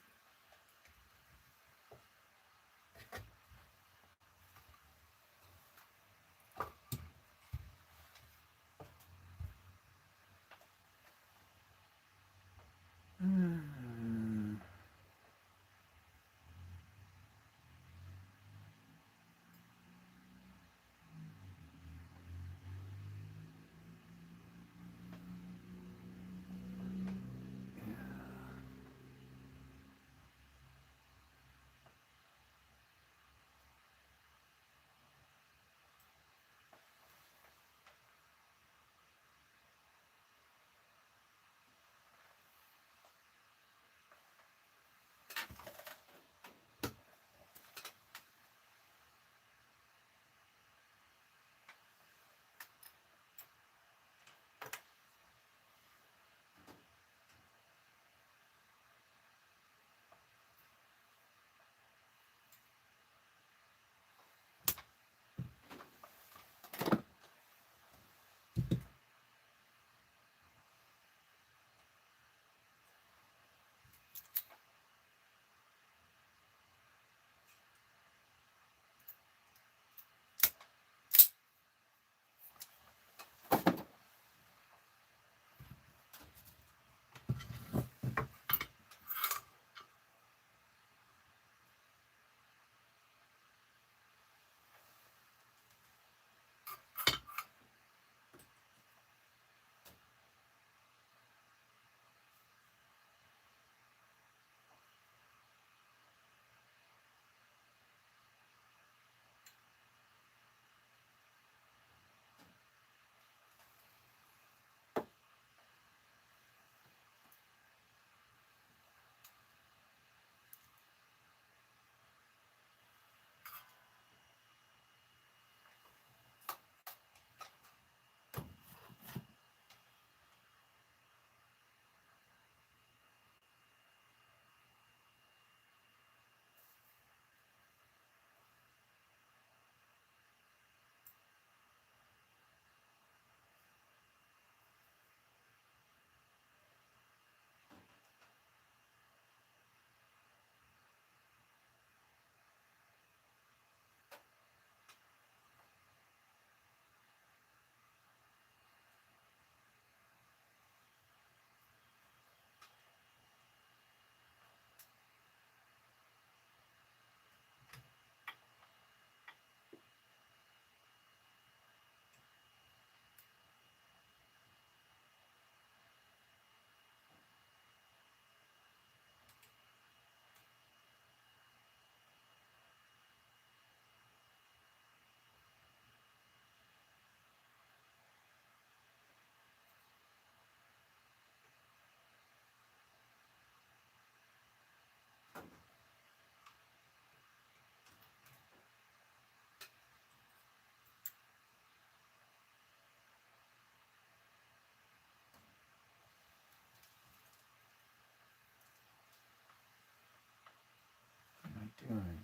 What am I doing?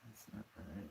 That's not right.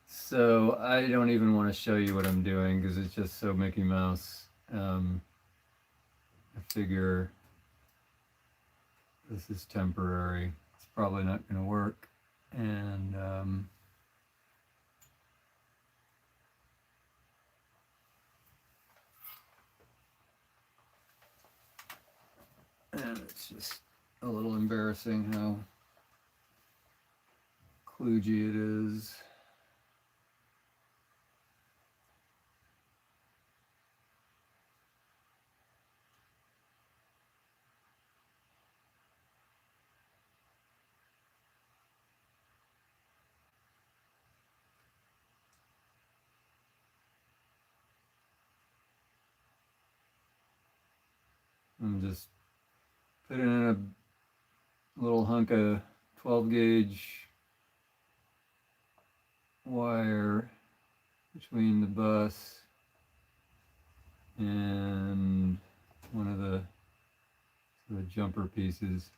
So I don't even want to show you what I'm doing because it's just so Mickey Mouse. I figure this is temporary. It's probably not going to work. And And it's just a little embarrassing how kludgy it is. I'm just putting in a little hunk of 12 gauge wire between the bus and one of the jumper pieces.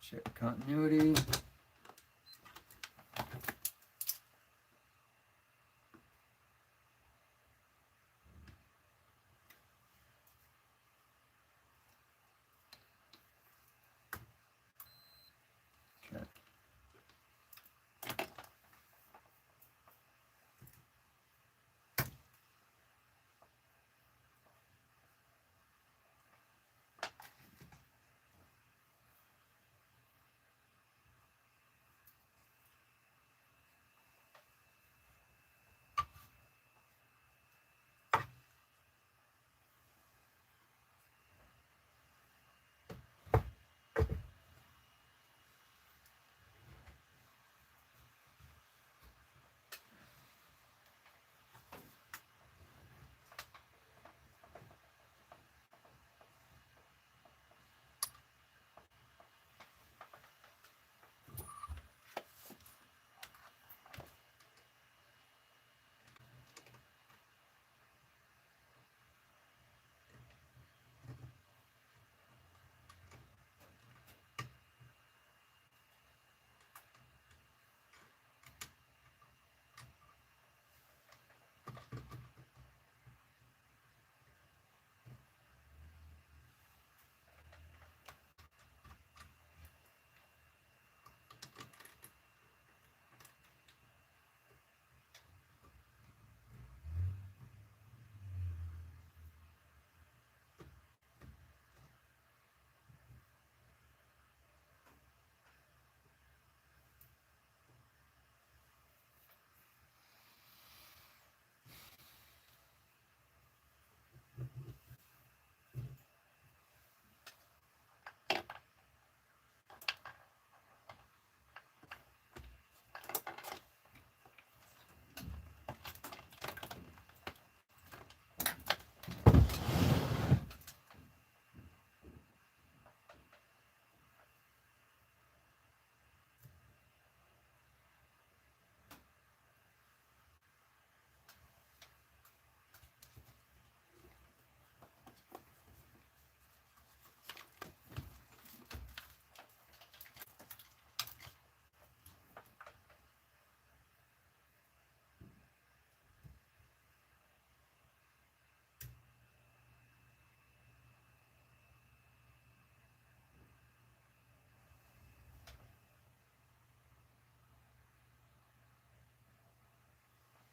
Check continuity. Okay.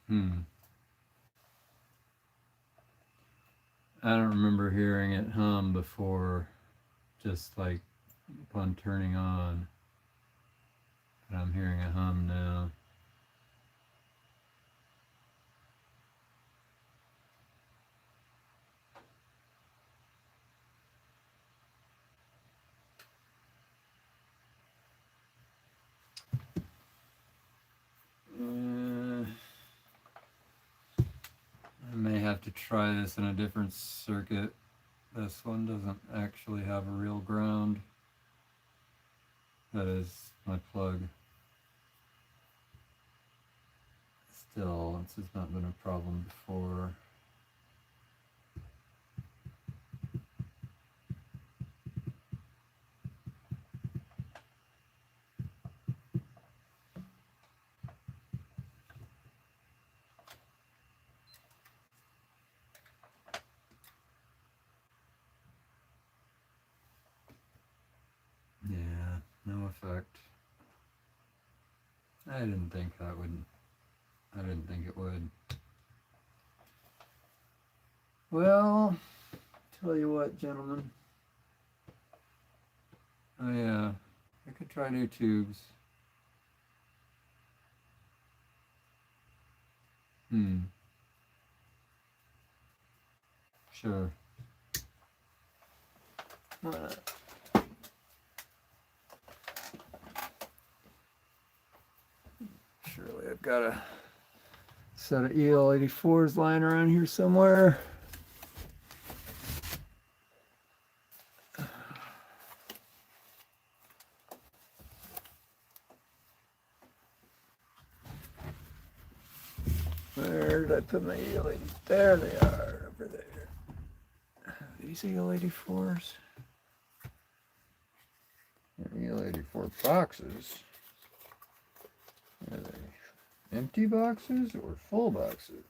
I don't remember hearing it hum before, just like upon turning on. But I'm hearing a hum now. I may have to try this in a different circuit. This one doesn't actually have a real ground. That is my plug. Still, this has not been a problem before. Yeah, no effect. I didn't think it would. Well, tell you what, gentlemen. Oh yeah, I could try new tubes. Sure. Why not? Surely I've got a set of EL84s lying around here somewhere. Where did I put my EL80? There they are, over there. These EL84s? They're EL84 boxes. Are they empty boxes or full boxes?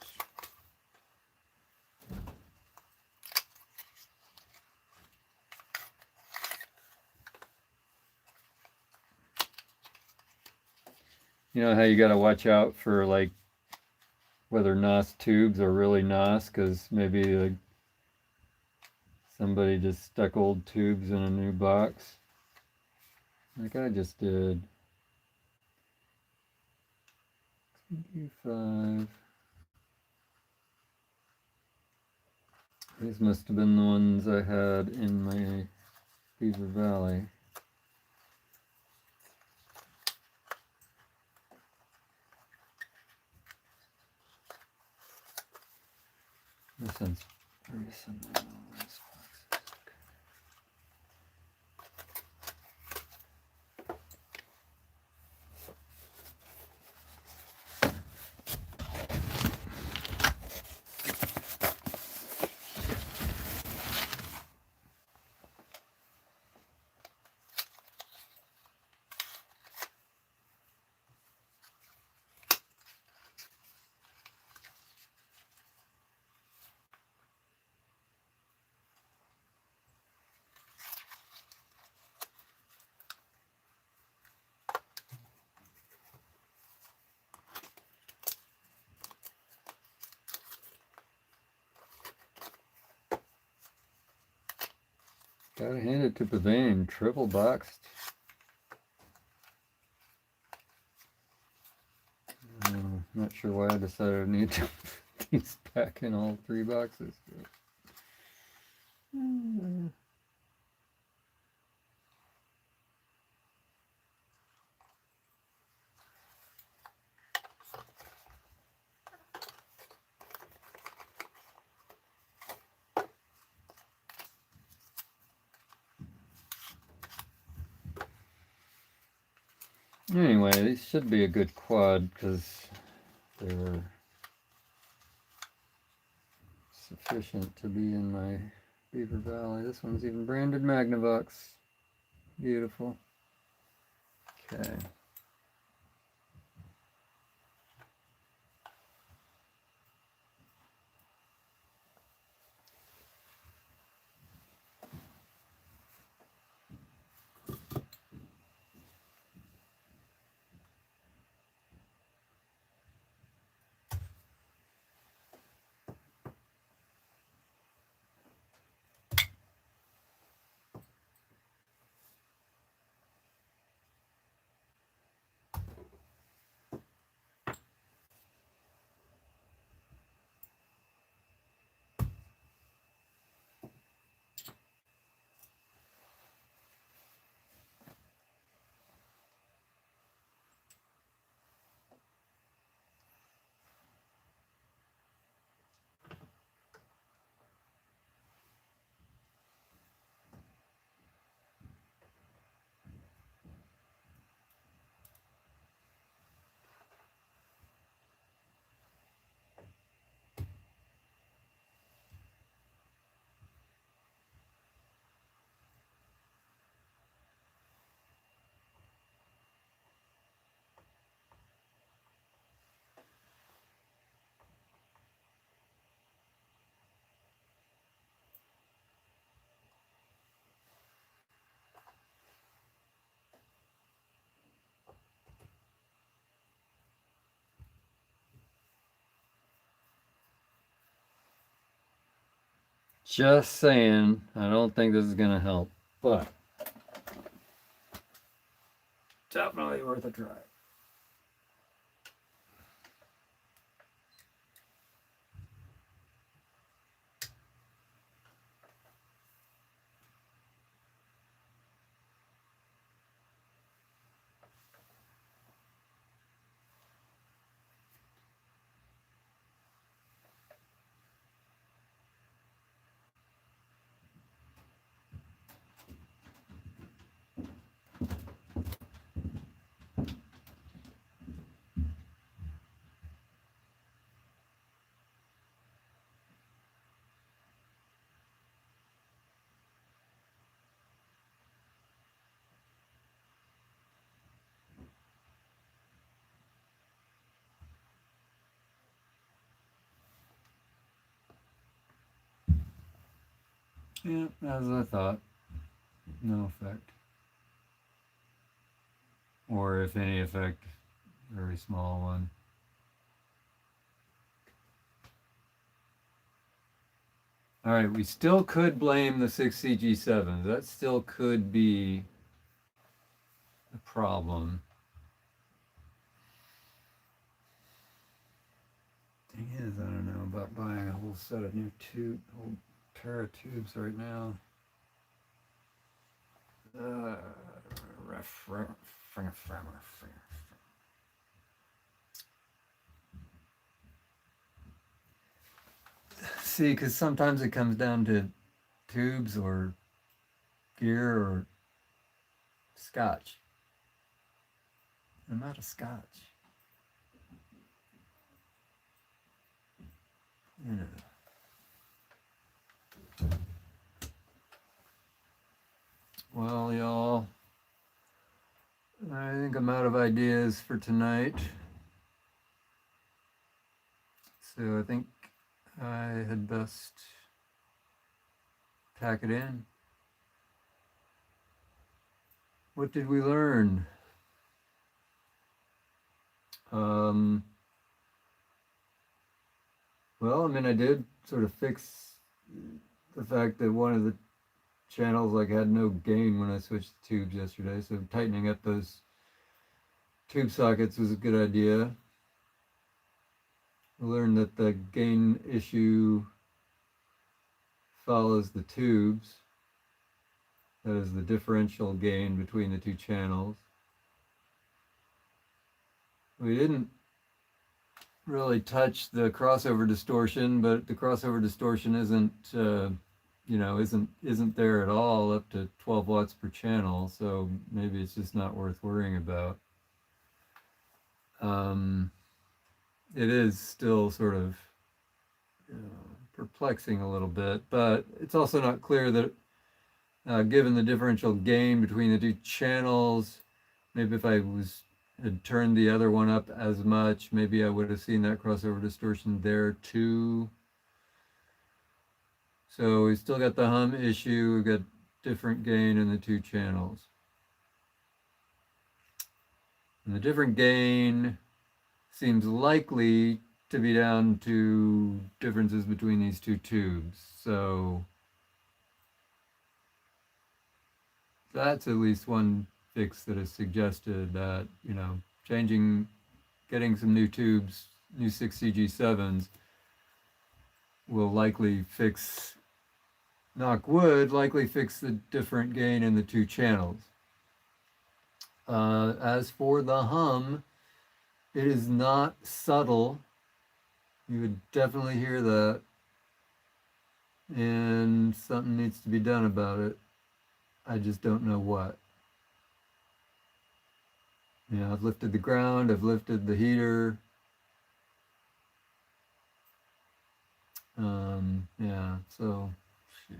You know how you got to watch out for like whether NOS tubes are really NOS, because maybe like somebody just stuck old tubes in a new box, like I just did. 5. These must have been the ones I had in my Beaver Valley. This one's pretty similar to all these boxes. Gotta hand it to Pavane, triple boxed. Not sure why I decided I need to put these back in all 3 boxes. Anyway, these should be a good quad because they're sufficient to be in my Beaver Valley. This one's even branded Magnavox. Beautiful. Okay. Just saying, I don't think this is gonna help, but definitely worth a try. Yeah, as I thought, no effect. Or if any effect, very small one. All right, we still could blame the 6CG7s. That still could be a problem. Thing is, I don't know about buying a whole set of new whole pair of tubes right now. See, because sometimes it comes down to tubes or gear or scotch. I'm out of scotch. You know. Well, y'all, I think I'm out of ideas for tonight. So I think I had best pack it in. What did we learn? Well, I mean, I did sort of fix the fact that one of the channels had no gain when I switched the tubes yesterday, so tightening up those tube sockets was a good idea. I learned that the gain issue follows the tubes. That is the differential gain between the two channels. We didn't really touch the crossover distortion, but the crossover distortion isn't isn't there at all up to 12 watts per channel, so maybe it's just not worth worrying about. It is still sort of perplexing a little bit, but it's also not clear that given the differential gain between the two channels, maybe if I had turned the other one up as much, maybe I would have seen that crossover distortion there too. So we still got the hum issue, we've got different gain in the two channels. And the different gain seems likely to be down to differences between these two tubes. So that's at least one fix that is suggested, that, getting some new tubes, new 6CG7s will likely fix, knock wood, likely fix the different gain in the two channels. As for the hum, it is not subtle. You would definitely hear that, and something needs to be done about it. I just don't know what. I've lifted the ground, I've lifted the heater. Yeah, so shit.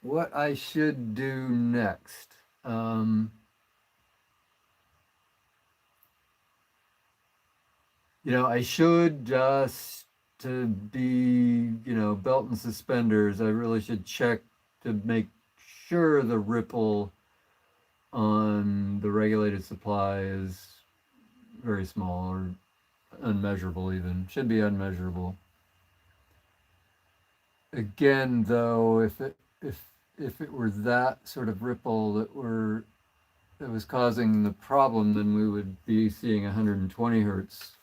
What I should do next. I should just, to be, belt and suspenders, I really should check to make sure the ripple on the regulated supply is very small, or unmeasurable even. Should be unmeasurable. Again, though, if it were that sort of ripple that was causing the problem, then we would be seeing 120 hertz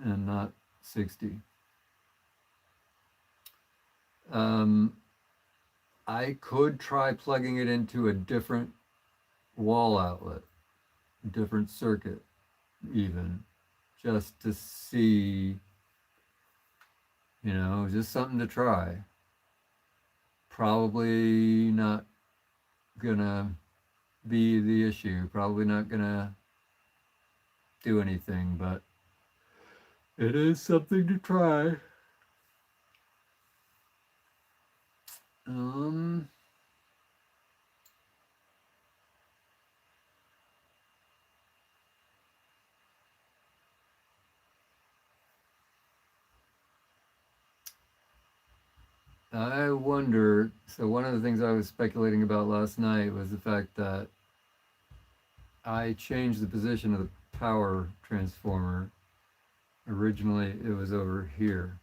and not 60. I could try plugging it into a different wall outlet, different circuit even, just to see, just something to try. Probably not gonna be the issue, probably not gonna do anything, but it is something to try. I wonder, so one of the things I was speculating about last night was the fact that I changed the position of the power transformer. Originally it was over here.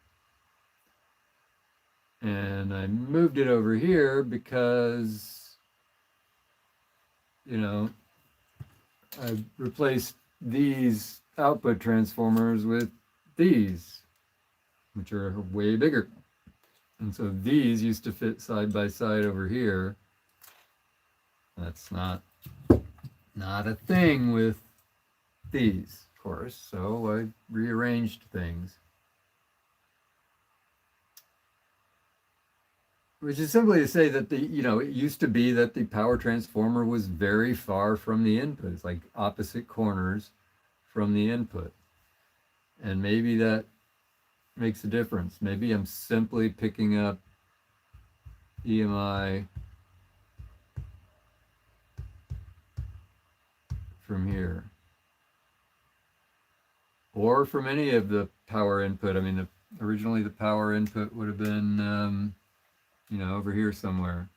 And I moved it over here because, I replaced these output transformers with these, which are way bigger. And so these used to fit side by side over here. That's not a thing with these, of course. So I rearranged things. Which is simply to say that it used to be that the power transformer was very far from the input. It's like opposite corners from the input. And maybe that makes a difference. Maybe I'm simply picking up EMI from here. Or from any of the power input. I mean, originally the power input would have been over here somewhere.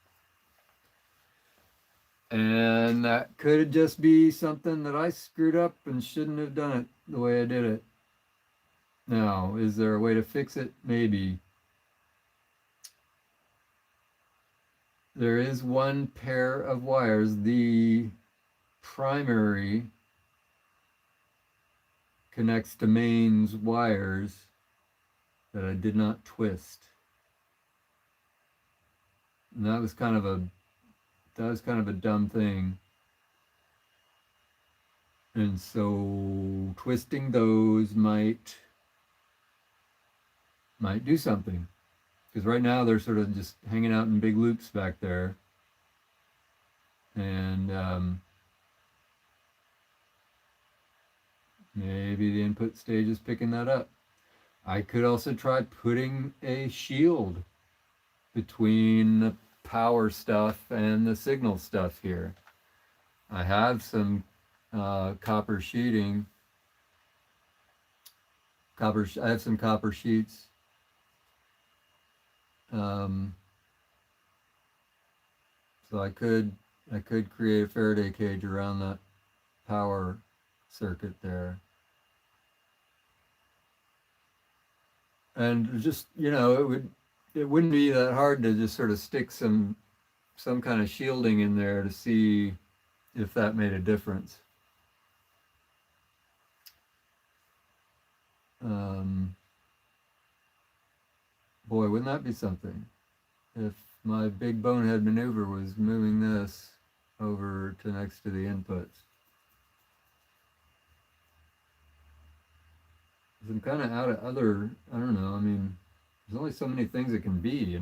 And that could just be something that I screwed up and shouldn't have done it the way I did it. Now, is there a way to fix it? Maybe. There is one pair of wires. The primary connects to mains wires that I did not twist. And that was kind of a dumb thing. And so twisting those might do something. Because right now they're sort of just hanging out in big loops back there. And maybe the input stage is picking that up. I could also try putting a shield between the power stuff and the signal stuff here. I have some copper sheeting. I have some copper sheets. So I could create a Faraday cage around that power circuit there. And just, it wouldn't be that hard to just sort of stick some kind of shielding in there to see if that made a difference. Boy, wouldn't that be something if my big bonehead maneuver was moving this over to next to the inputs. I'm kind of out of other, I don't know, I mean, there's only so many things it can be,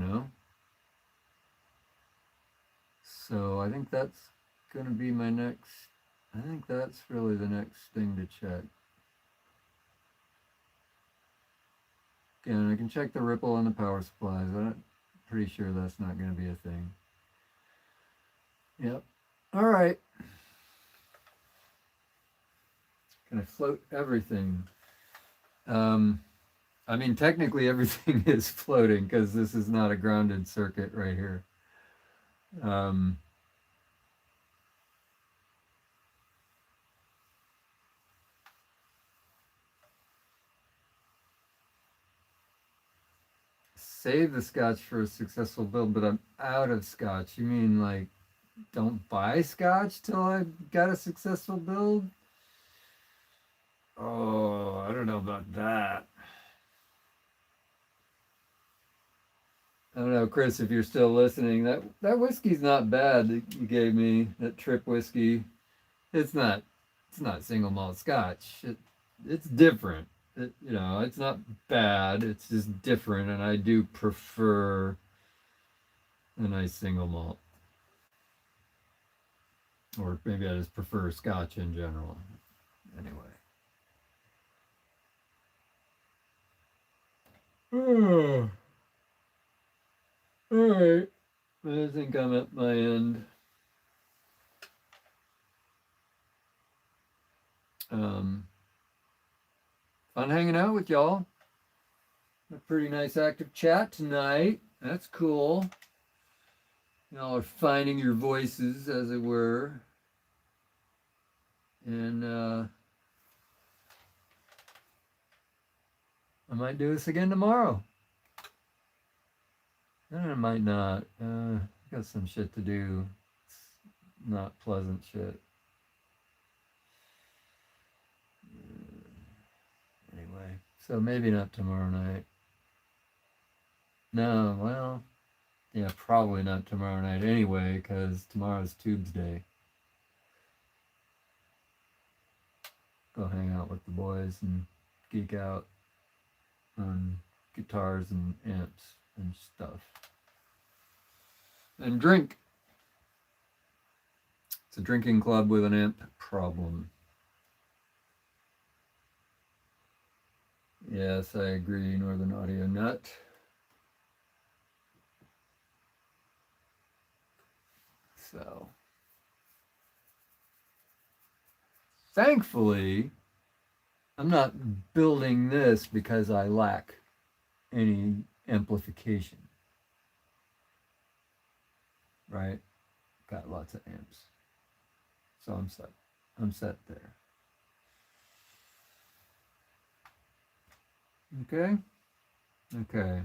So I think that's going to be my next, I think that's really the next thing to check. Again, I can check the ripple on the power supplies. I'm pretty sure that's not going to be a thing. Yep. All right. Can I float everything? I mean, technically everything is floating because this is not a grounded circuit right here. save the scotch for a successful build, but I'm out of scotch. You mean like don't buy scotch till I've got a successful build? Oh, I don't know about that. I don't know, Chris, if you're still listening. That whiskey's not bad that you gave me, that Trip whiskey. It's not single malt scotch. It's different. It's not bad. It's just different, and I do prefer a nice single malt. Or maybe I just prefer scotch in general. Anyway. All right. I think I'm at my end. Fun hanging out with y'all. A pretty nice active chat tonight. That's cool. Y'all are finding your voices, as it were. And I might do this again tomorrow. And I might not. I got some shit to do. It's not pleasant shit. Anyway, so maybe not tomorrow night. No, well, yeah, probably not tomorrow night anyway, because tomorrow's Tubes Day. Go hang out with the boys and geek out on guitars and amps and stuff. And drink. It's a drinking club with an amp problem. Yes, I agree, Northern Audio Nut. So, thankfully, I'm not building this because I lack any amplification. Right? Got lots of amps. So I'm set. I'm set there. Okay? Okay.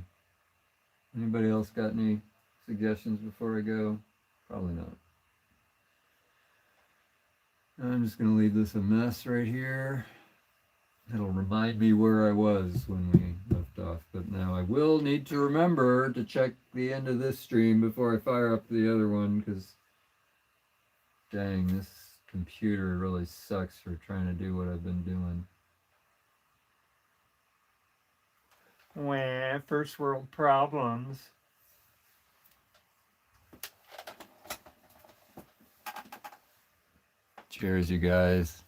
Anybody else got any suggestions before I go? Probably not. I'm just going to leave this a mess right here. It'll remind me where I was when we left off. But now I will need to remember to check the end of this stream before I fire up the other one, because dang, this computer really sucks for trying to do what I've been doing. Wah, first world problems. Cheers, you guys.